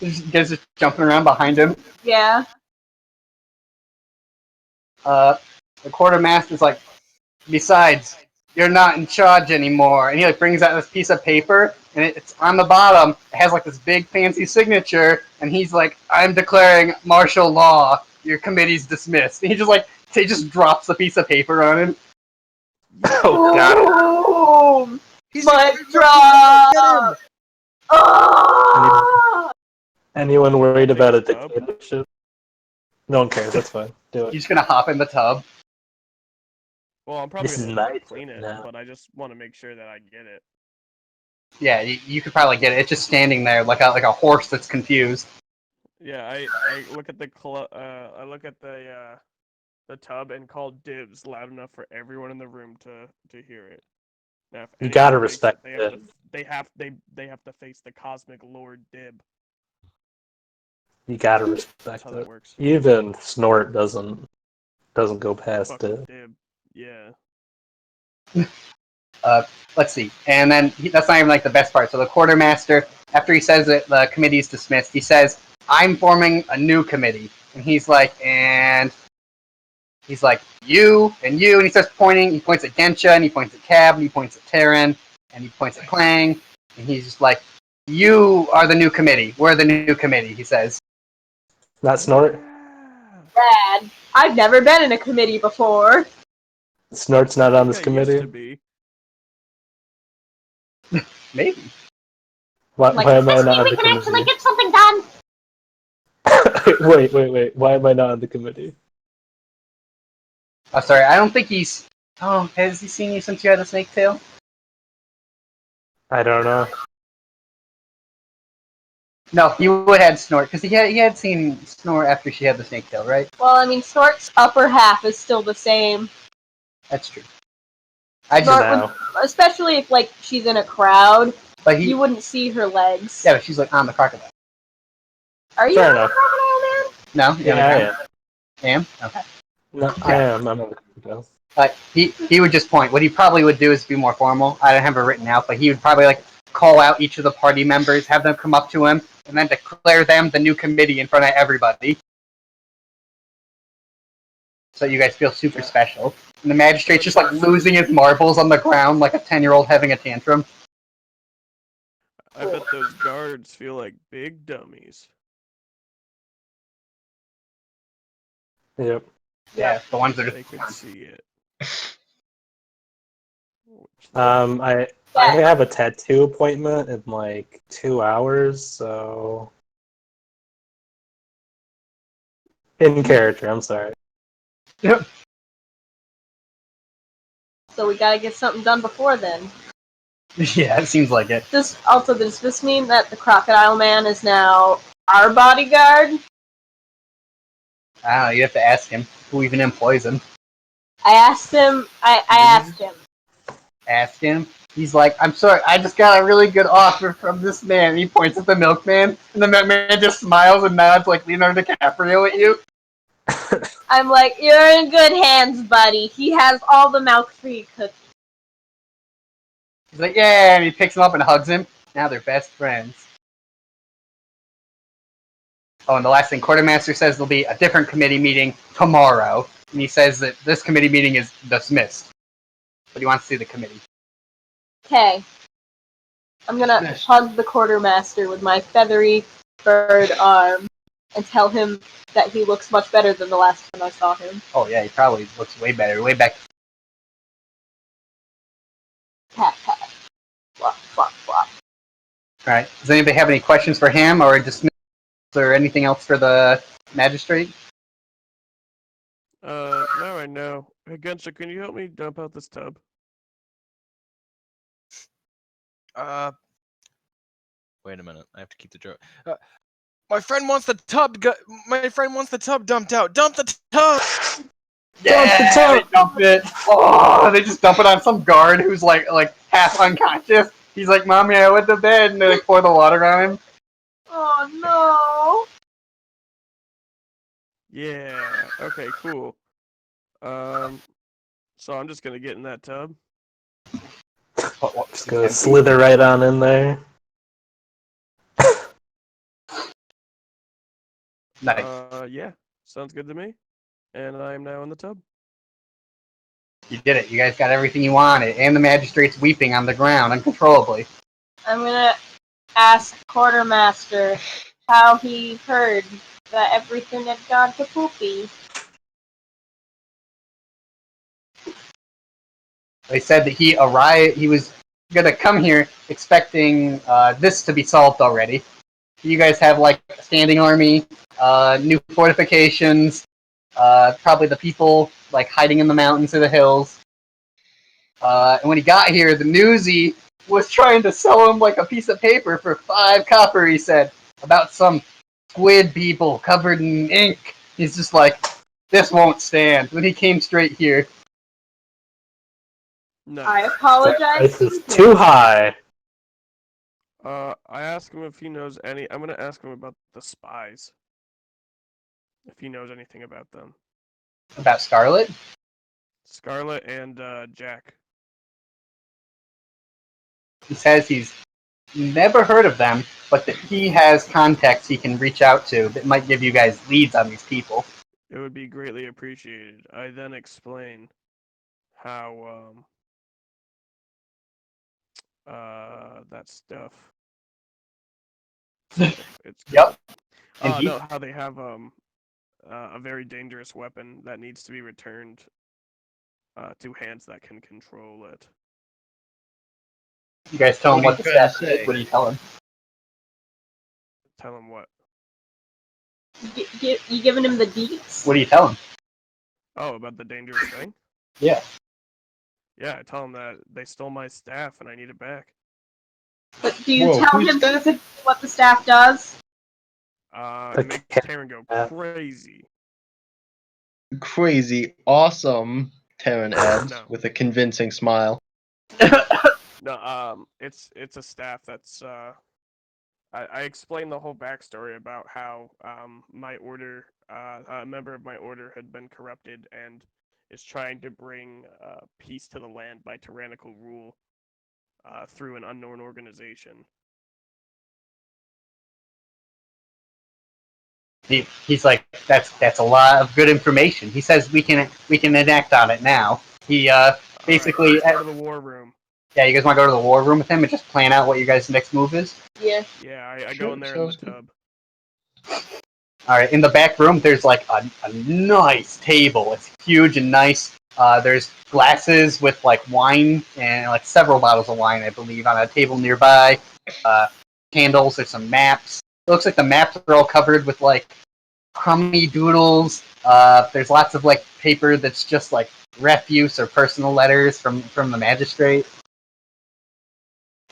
He's just jumping around behind him. Yeah. The quartermaster's like, "Besides, you're not in charge anymore." And he like brings out this piece of paper, and it's on the bottom. It has like this big fancy signature, and he's like, "I'm declaring martial law. Your committee's dismissed." And he just drops the piece of paper on him. Oh god. Boom! He's Mic in charge. drop! Get him. Oh! Anyone worried Take about a his tub. dictatorship? No one cares. That's fine. Do it. He's gonna hop in the tub. Well, I'm probably This is gonna nice clean it, now. but I just want to make sure that I get it. Yeah, you could probably get it. It's just standing there like a horse that's confused. Yeah, I look at I look at the tub and call dibs loud enough for everyone in the room to hear it. Now, if You anyone gotta breaks respect it, it. they have to face the cosmic Lord Dib. You gotta That's respect how that it. works. Even Snort doesn't go past Fucking it. Dib. Yeah. Let's see. And then that's not even like the best part. So the quartermaster, after he says that the committee's dismissed, he says, "I'm forming a new committee." And he's like, "You and you," and he starts pointing. He points at Gensha, and he points at Cab, and he points at Terran, and he points at Clang, and he's just like, "You are the new committee. We're the new committee," he says. Not Snort. Bad. I've never been in a committee before. Snort's not on this I used to committee. be. Maybe. Why Like, am I this not mean on we the can actually committee? get something done. Wait. Why am I not on the committee? Oh, sorry. I don't think he's. Oh, has he seen you since you had the snake tail? I don't know. No, you would have Snort because he had seen Snort after she had the snake tail, right? Well, I mean, Snort's upper half is still the same. That's true. I just Snort would, especially if like she's in a crowd, you wouldn't see her legs. Yeah, but she's like on the crocodile. Are you Fair on enough. the crocodile, man? No, Yeah, I am. am. Okay. No, I am. I'm on the crocodile. He would just point. What he probably would do is be more formal. I don't have it written out, but he would probably like call out each of the party members, have them come up to him, and then declare them the new committee in front of everybody. So you guys feel super special. And the magistrate's just like losing his marbles on the ground like a 10-year-old having a tantrum. I bet those guards feel like big dummies. Yep. Yeah, the ones that They could see it. I have a tattoo appointment in like 2 hours, so in character. I'm sorry. Yep. So we gotta get something done before then. Yeah, it seems like it. Does this mean that the Crocodile Man is now our bodyguard? I don't know, you have to ask him who even employs him. I asked him. I asked him. Ask him. He's like, I'm sorry, I just got a really good offer from this man. And he points at the milkman, and the milkman just smiles and nods like Leonardo DiCaprio at you. I'm like, you're in good hands, buddy. He has all the milk-free cookies. He's like, yeah, and he picks him up and hugs him. Now they're best friends. Oh, and the last thing, Quartermaster says there'll be a different committee meeting tomorrow, and he says that this committee meeting is dismissed. But he wants to see the committee. Okay. I'm gonna hug the Quartermaster with my feathery bird arm and tell him that he looks much better than the last time I saw him. Oh yeah, he probably looks way better, way back. Pat, pat. Flop, flop, flop. Alright, does anybody have any questions for him, or dismiss, or anything else for the magistrate? Not right now. Hey, Gensha, can you help me dump out this tub? Wait a minute. I have to keep the joke. My friend wants the tub. My friend wants the tub dumped out. Dump the tub. Yeah, they dump it. Oh, they just dump it on some guard who's like half unconscious. He's like, "Mommy, I went to bed," and they like pour the water on him. Oh Yeah. Okay. Cool. So I'm just gonna get in that tub. Just gonna slither right on in there. Nice. Yeah. Sounds good to me. And I am now in the tub. You did it. You guys got everything you wanted, and the magistrate's weeping on the ground uncontrollably. no! I'm gonna ask Quartermaster how he heard that everything had gone to poopy. They said that he arrived. He was gonna come here expecting this to be solved already. You guys have like a standing army, new fortifications, probably the people like hiding in the mountains or the hills. And when he got here, the newsie was trying to sell him like a piece of paper for 5 copper. He said about some squid people covered in ink. He's just like, this won't stand. When he came straight here. No. I apologize. This is too high. I asked him if he knows any. I'm gonna ask him about the spies. If he knows anything about them. About Scarlet? Scarlet and Jack. He says he's never heard of them, but that he has contacts he can reach out to that might give you guys leads on these people. It would be greatly appreciated. I then explain how that stuff. It's Yep. And no, how they have a very dangerous weapon that needs to be returned to hands that can control it. You guys tell him What what are the you trying staff to is. say? What do you tell him? Tell him what? You giving him the deets? What do you tell him? Oh, about the dangerous thing? Yeah. Yeah, I tell him that they stole my staff and I need it back. But do you Whoa, tell who's him that? specifically what the staff does? The It makes cat. Taryn go crazy. Crazy, awesome, Taryn adds No. with a convincing smile. No, it's a staff that's I explained the whole backstory about how my order, a member of my order had been corrupted and is trying to bring peace to the land by tyrannical rule through an unknown organization. He's like, that's a lot of good information. He says we can enact on it now. He basically, Alright, let's go to the war room. yeah, you guys want to go to the war room with him and just plan out what your guys' next move is? Yeah. Yeah, I Sure, go in there in the sounds good. tub. All right, in the back room, there's like a nice table. It's huge and nice. There's glasses with like wine and like several bottles of wine, I believe, on a table nearby. Candles. There's some maps. It looks like the maps are all covered with like crummy doodles. There's lots of like paper that's just like refuse or personal letters from the magistrate.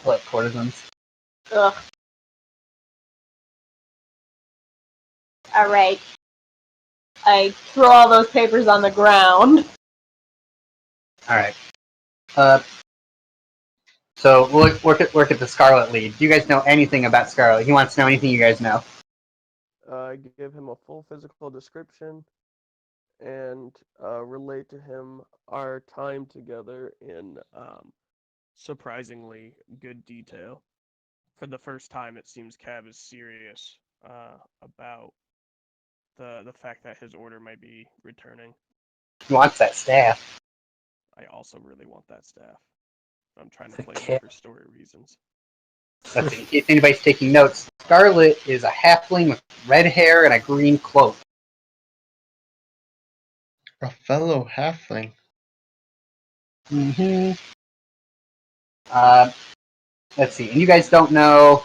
Like courtesans. Ugh. Alright. I throw all those papers on the ground. All right. So we'll work at the Scarlet lead. Do you guys know anything about Scarlet? He wants to know anything you guys know. I give him a full physical description and relate to him our time together in surprisingly good detail. For the first time, it seems Cav is serious about the fact that his order might be returning. He wants that staff. I also really want that staff. I'm trying to The play him cat. for story reasons. Let's see, in case anybody's taking notes, Scarlet is a halfling with red hair and a green cloak. A fellow halfling. Mm-hmm. Let's see, and you guys don't know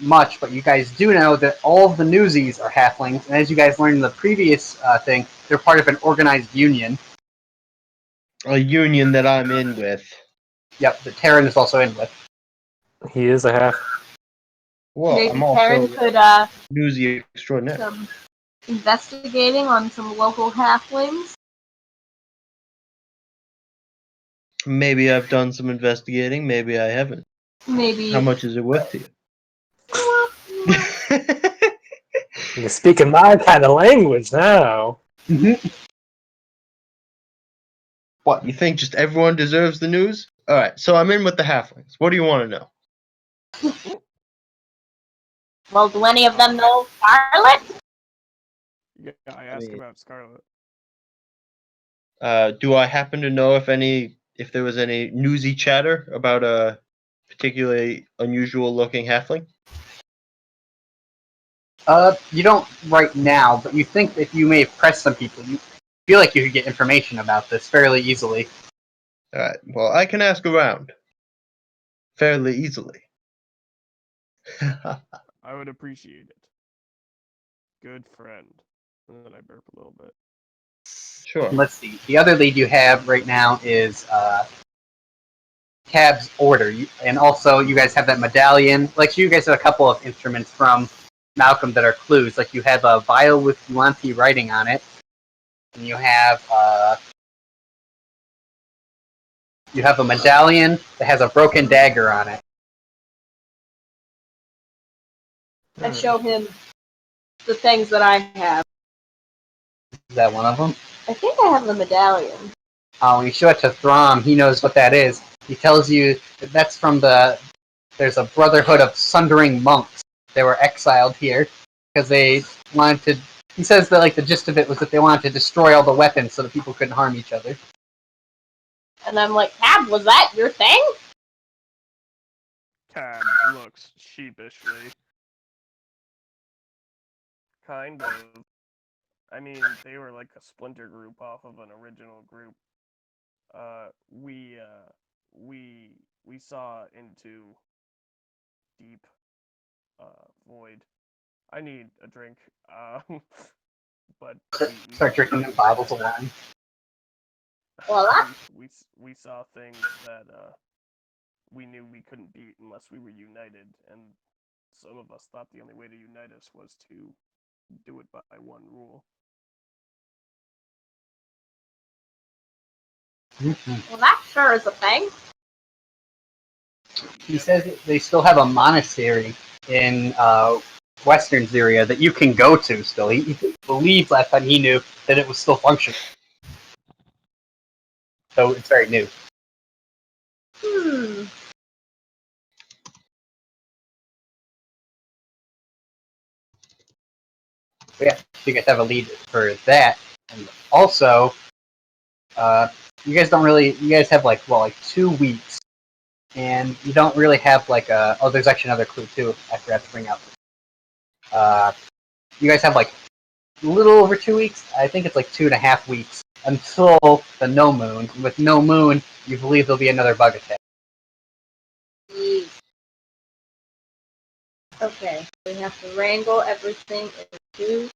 much, but you guys do know that all of the newsies are halflings, and as you guys learned in the previous thing, they're part of an organized union. A union that I'm in with. Yep, that Terran is also in with. He is a half. Well, Maybe I'm also Karen could newsy extraordinaire. some investigating on some local halflings. Maybe I've done some investigating, maybe I haven't. Maybe How much is it worth to you? You're speaking my kind of language now. Mm-hmm. What, you think just everyone deserves the news? Alright, so I'm in with the halflings. What do you want to know? Well, do any of them know Scarlet? Yeah, I ask about Scarlet. Do I happen to know if there was any newsy chatter about a particularly unusual looking halfling? You don't right now, but you think if you may have pressed some people, you feel like you could get information about this fairly easily. Alright, well, I can ask around. Fairly easily. I would appreciate it. Good friend. And then I burp a little bit. Sure. Let's see. The other lead you have right now is Cab's order, and also you guys have that medallion. Like you guys have a couple of instruments from Malcolm that are clues. Like you have a vial with Yuan-Ti writing on it, and you have a medallion that has a broken dagger on it. I show him the things that I have. Is that one of them? I think I have the medallion. When you show it to Throm, he knows what that is. He tells you that that's from there's a brotherhood of sundering monks. They were exiled here because they wanted to. He says that like the gist of it was that they wanted to destroy all the weapons so that people couldn't harm each other. And I'm like, Cab, was that your thing? Cab looks sheepishly. Kind of. I mean, they were like a splinter group off of an original group. We saw into deep void. I need a drink. But Start drinking them bottles of wine. Well, we saw things that we knew we couldn't beat unless we were united, and some of us thought the only way to unite us was to do it by one rule. Well, that sure is a thing. He says that they still have a monastery in Western Syria that you can go to still. He believes last time he knew that it was still functioning. So it's very new. Hmm. But yeah, you guys have a lead for that. And also, you guys don't really, you guys have like 2 weeks. And you don't really have like a, oh, there's actually another clue too I forgot to bring up. You guys have like a little over 2 weeks. I think it's like 2.5 weeks until the no moon. With no moon, you believe there'll be another bug attack. Okay, we have to wrangle everything into.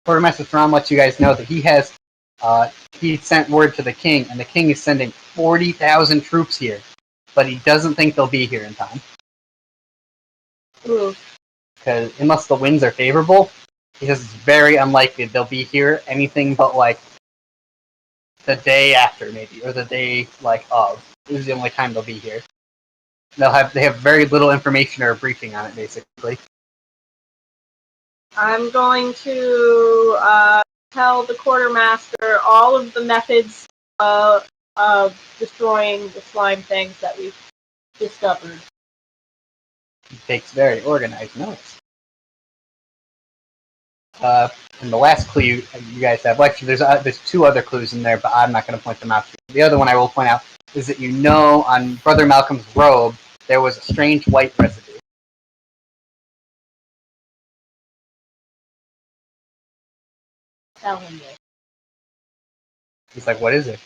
Quartermaster Thrawn lets you guys know that he sent word to the king, and the king is sending 40,000 troops here, but he doesn't think they'll be here in time. Ooh. Because unless the winds are favorable, he says it's very unlikely they'll be here anything but like the day after maybe, or the day like of. This is the only time they'll be here. They have very little information or a briefing on it basically. I'm going to tell the quartermaster all of the methods of destroying the slime things that we've discovered. He takes very organized notes. And the last clue you guys have, well, actually, there's 2 other clues in there, but I'm not going to point them out to you. The other one I will point out is that you know on Brother Malcolm's robe there was a strange white residue. Tell him this. He's like, what is it?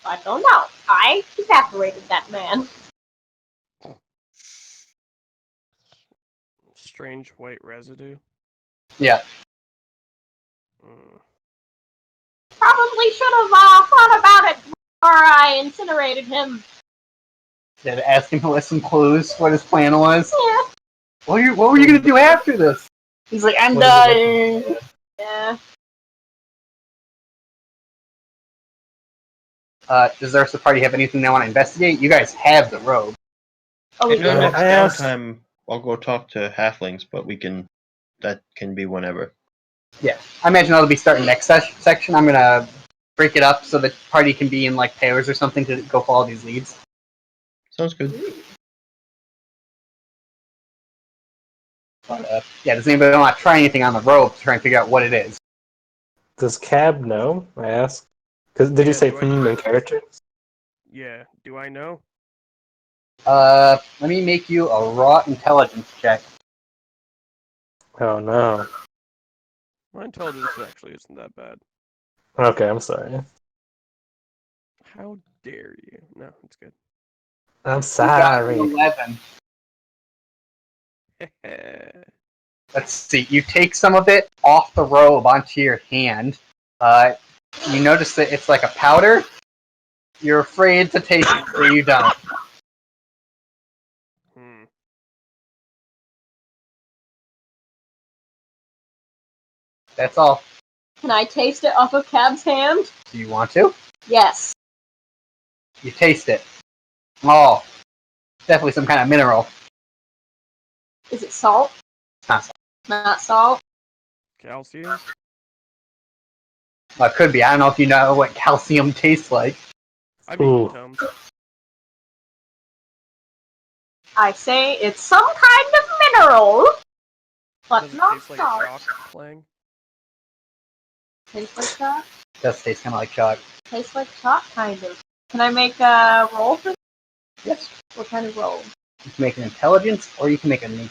I don't know. I evaporated that man. Strange white residue. Yeah. Probably should have thought about it before I incinerated him. Did I ask him to list some clues what his plan was? Yeah. What were you going to do after this? He's like, I'm dying. Yeah. Does the rest of the party have anything they want to investigate? You guys have the robe. Oh, we In do. our next I asked- downtime, I'll go talk to halflings, but that can be whenever. Yeah. I imagine that'll be starting next section. I'm going to break it up so the party can be in like pairs or something to go follow these leads. Sounds good. But, yeah, does anybody want to try anything on the rope to try and figure out what it is? Does Cab know? I asked. Because did you Yeah, say do I- in character? Yeah. Do I know? Let me make you a raw intelligence check. Oh no. My intelligence actually isn't that bad. Okay, I'm sorry. How dare you? No, it's good. I'm You got sorry. 11. Let's see. You take some of it off the robe onto your hand. You notice that it's like a powder. You're afraid to taste it, so you don't. That's all. Can I taste it off of Cab's hand? Do you want to? Yes. You taste it. Oh, definitely some kind of mineral. Is it salt? It's not salt. Not salt? Calcium? Well, it could be. I don't know if you know what calcium tastes like. I mean, Ooh. Tums. I say it's some kind of mineral, but Does it not taste like salt. chalk playing? Tastes like chalk? It does taste kind of like chalk. Tastes like chalk, kind of. Can I make a roll for Yes. What kind of roll? You can make an intelligence, or you can make a nature.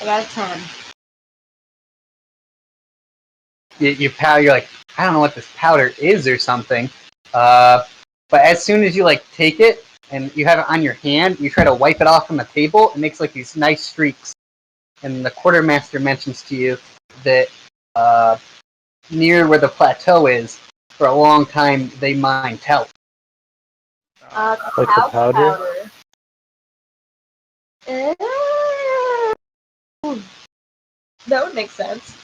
I got a 10. You're like, I don't know what this powder is or something. But as soon as you like take it and you have it on your hand, you try to wipe it off on the table. It makes like these nice streaks. And the quartermaster mentions to you that near where the plateau is, for a long time they mined talc. Like the Talc powder? That would make sense.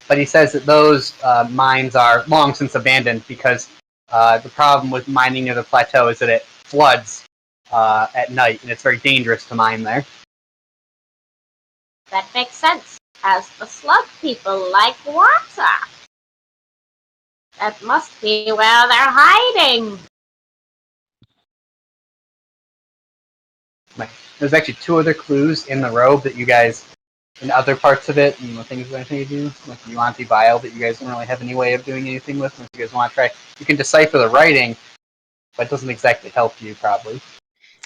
But he says that those mines are long since abandoned because the problem with mining near the plateau is that it floods at night, and it's very dangerous to mine there. That makes sense, as the slug people like water. That must be where they're hiding. There's actually 2 other clues in the robe that you guys, in other parts of it, and things that you do, like the Yuanti vial that you guys don't really have any way of doing anything with, unless you guys want to try. You can decipher the writing, but it doesn't exactly help you, probably.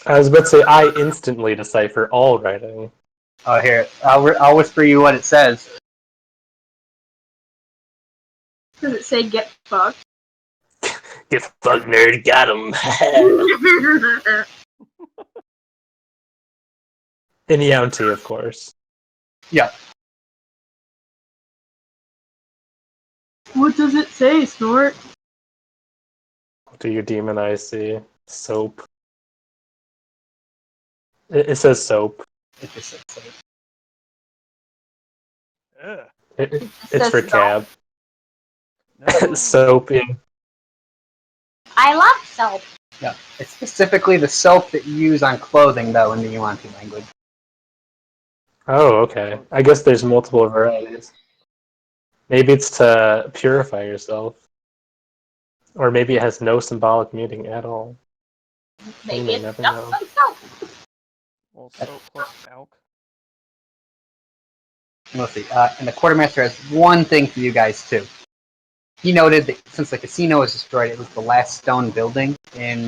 I was about to say, I instantly decipher all writing. Oh, here, I'll whisper you what it says. Does it say get fucked? Get fucked, nerd, got him. In Yaunti, of course. Yeah. What does it say, Snort? Do your demon eyes see? Soap. It says soap. It just says so. Yeah. It's for says cab. No. Soap, yeah. I love soap. Yeah. It's specifically the soap that you use on clothing, though, in the Yuanti language. Oh, okay. I guess there's multiple varieties. Maybe it's to purify yourself. Or maybe it has no symbolic meaning at all. Maybe You may it's never just know. some soap. Well, soap plus talc. Let's see. And the quartermaster has one thing for you guys, too. He noted that since the casino was destroyed, it was the last stone building in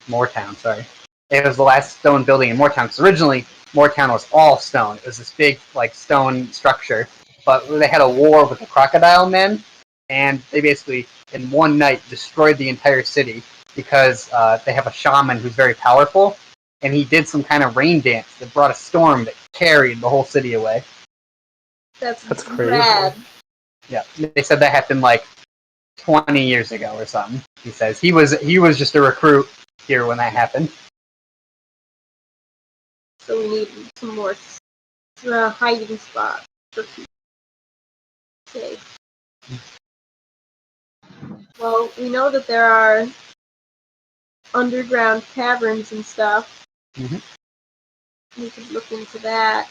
Moortown, sorry. It was the last stone building in Moortown, because originally Moortown was all stone. It was this big, like, stone structure. But they had a war with the Crocodile Men, and they basically, in one night, destroyed the entire city because they have a shaman who's very powerful, and he did some kind of rain dance that brought a storm that carried the whole city away. That's crazy. rad. Yeah, they said that happened like 20 years ago or something. He says he was just a recruit here when that happened. So we need some more hiding spots for people. Okay. Well, we know that there are underground caverns and stuff. Mhm. We could look into that.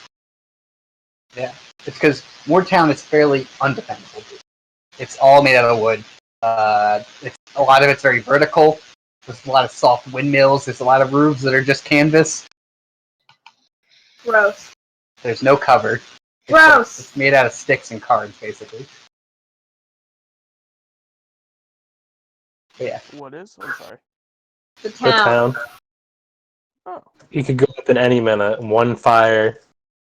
Yeah, it's because Moortown is fairly undefensible. It's all made out of wood. It's a lot of it's very vertical. There's a lot of soft windmills. There's a lot of roofs that are just canvas. Gross. There's no cover. Gross. It's made out of sticks and cards, basically. But yeah. What is? I'm sorry. The The town. town. Oh, You could go up in any minute. One fire,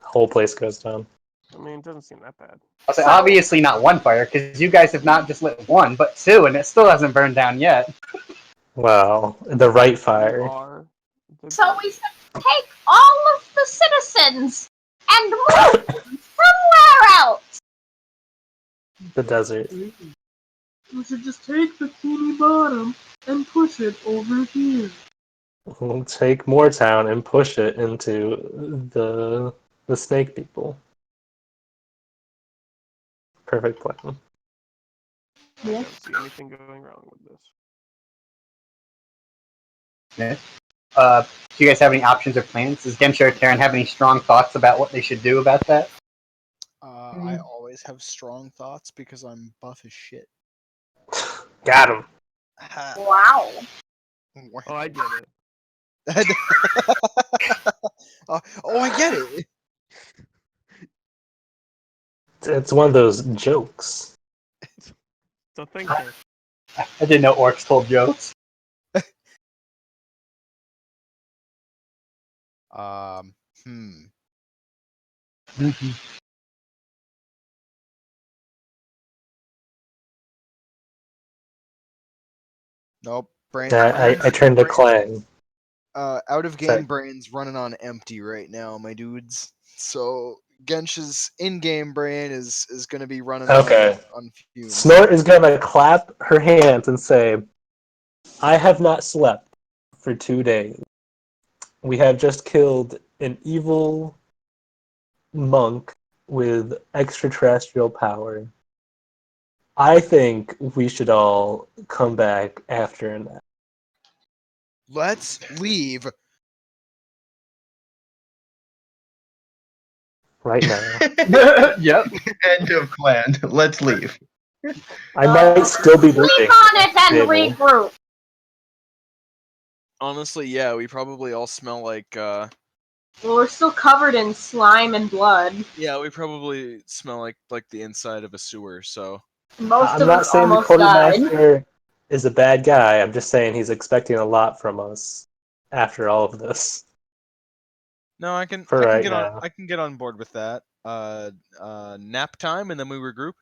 whole place goes down. I mean, it doesn't seem that bad. I'll say So- obviously not one fire, because you guys have not just lit one, but 2, and it still hasn't burned down yet. Well, the right You fire. are the So we should take all of the citizens and move them somewhere else. The desert. We should just take Bikini Bottom and push it over here. We'll take Moortown and push it into the snake people. Perfect plan. I don't see anything going wrong with this. Do you guys have any options or plans? Does Gensher or Terran have any strong thoughts about what they should do about that? I always have strong thoughts because I'm buff as shit. Got him. Ha. Wow. Oh, I get it. Oh, I get it. It's one of those jokes. So thinker. I didn't know orcs told jokes. Um. Hmm. Nope. Brain. I turned to Clang. Out of game Sorry. brain's running on empty right now, my dudes. So Gensh's in-game brain is going to be running Okay. on fumes. Snort is gonna clap her hands and say, I have not slept for 2 days. We have just killed an evil monk with extraterrestrial power. I think we should all come back after a nap. Let's leave. Right now. Yep. End of plan. Let's leave. I might still be Sleep bleeding. on it and Stable. regroup. Honestly, yeah, we probably all smell like. Well, we're still covered in slime and blood. Yeah, we probably smell like the inside of a sewer. So Most I'm of not us saying the almost died. quartermaster is a bad guy. I'm just saying he's expecting a lot from us after all of this. no, I can For I can right get on now. I can get on board with that. Nap time, and then we regroup.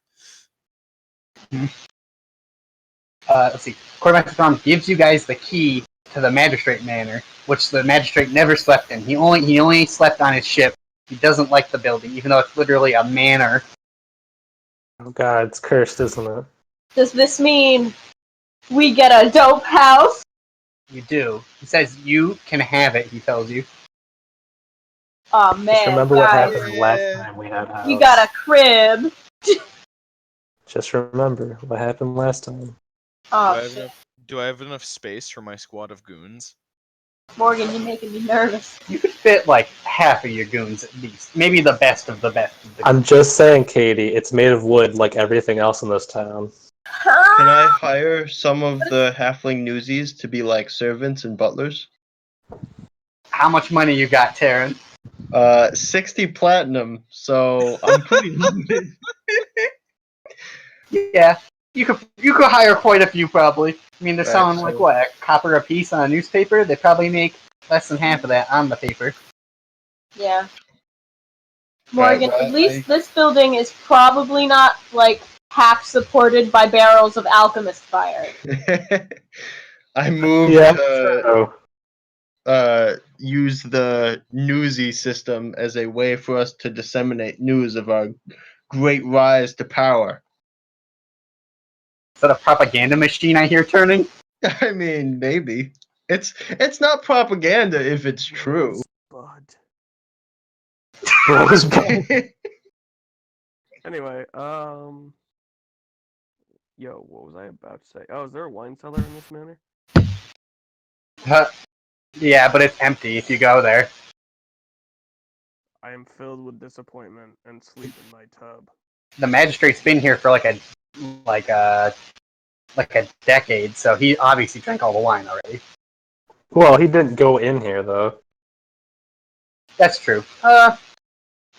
Let's see. Quartermaster Tom gives you guys the key to the magistrate manor, which the magistrate never slept in. He only slept on his ship. He doesn't like the building, even though it's literally a manor. Oh god, it's cursed, isn't it? Does this mean we get a dope house? You do. He says you can have it. He tells you. Oh Just man, remember what guys, happened last time we had house. we got a crib. Just remember what happened last time. Oh shit, Do I have enough space for my squad of goons? Morgan, you're making me nervous. You could fit like half of your goons at least. Maybe the best of the best. Of the I'm goons. just saying, Katie, it's made of wood like everything else in this town. Can I hire some of the halfling newsies to be like servants and butlers? How much money you got, Taryn? 60 platinum, so I'm pretty limited. Yeah, you could hire quite a few probably. I mean, they're Right, selling like so- what, a copper a piece on a newspaper. They probably make less than half of that on the paper. Yeah. Morgan, well, at least this building is probably not like half supported by barrels of alchemist fire. I moved Yeah, to true. use the newsy system as a way for us to disseminate news of our great rise to power. Is that a propaganda machine I hear turning? I mean, maybe. It's not propaganda if it's true. Bud. Rosebud. Anyway, yo, what was I about to say? Oh, is there a wine cellar in this manor? Yeah, but it's empty if you go there. I am filled with disappointment and sleep in my tub. The magistrate's been here for like a decade, so he obviously drank all the wine already. Well, he didn't go in here, though. That's true.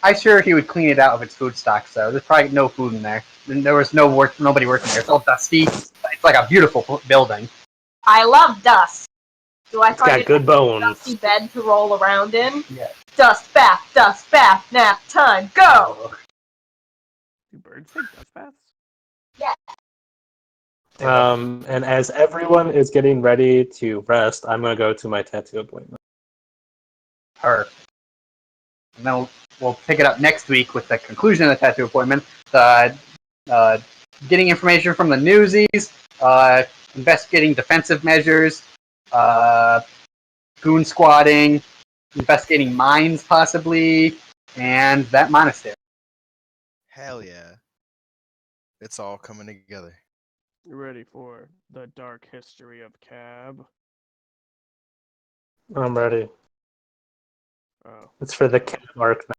I'm sure he would clean it out of its food stocks, though. There's probably no food in there. There was nobody working there. It's all dusty. It's like a beautiful building. I love dust. Do I It's got find good a bones. dusty bed to roll around in? Yeah. Dust bath, nap time, go! Do birds take dust baths? And as everyone is getting ready to rest, I'm going to go to my tattoo appointment. Her. And then we'll pick it up next week with the conclusion of the tattoo appointment. Getting information from the newsies, investigating defensive measures, goon squatting, investigating mines possibly, and that monastery. Hell yeah. It's all coming together. You ready for the dark history of Cab? I'm ready. Oh. It's for the cat arc now.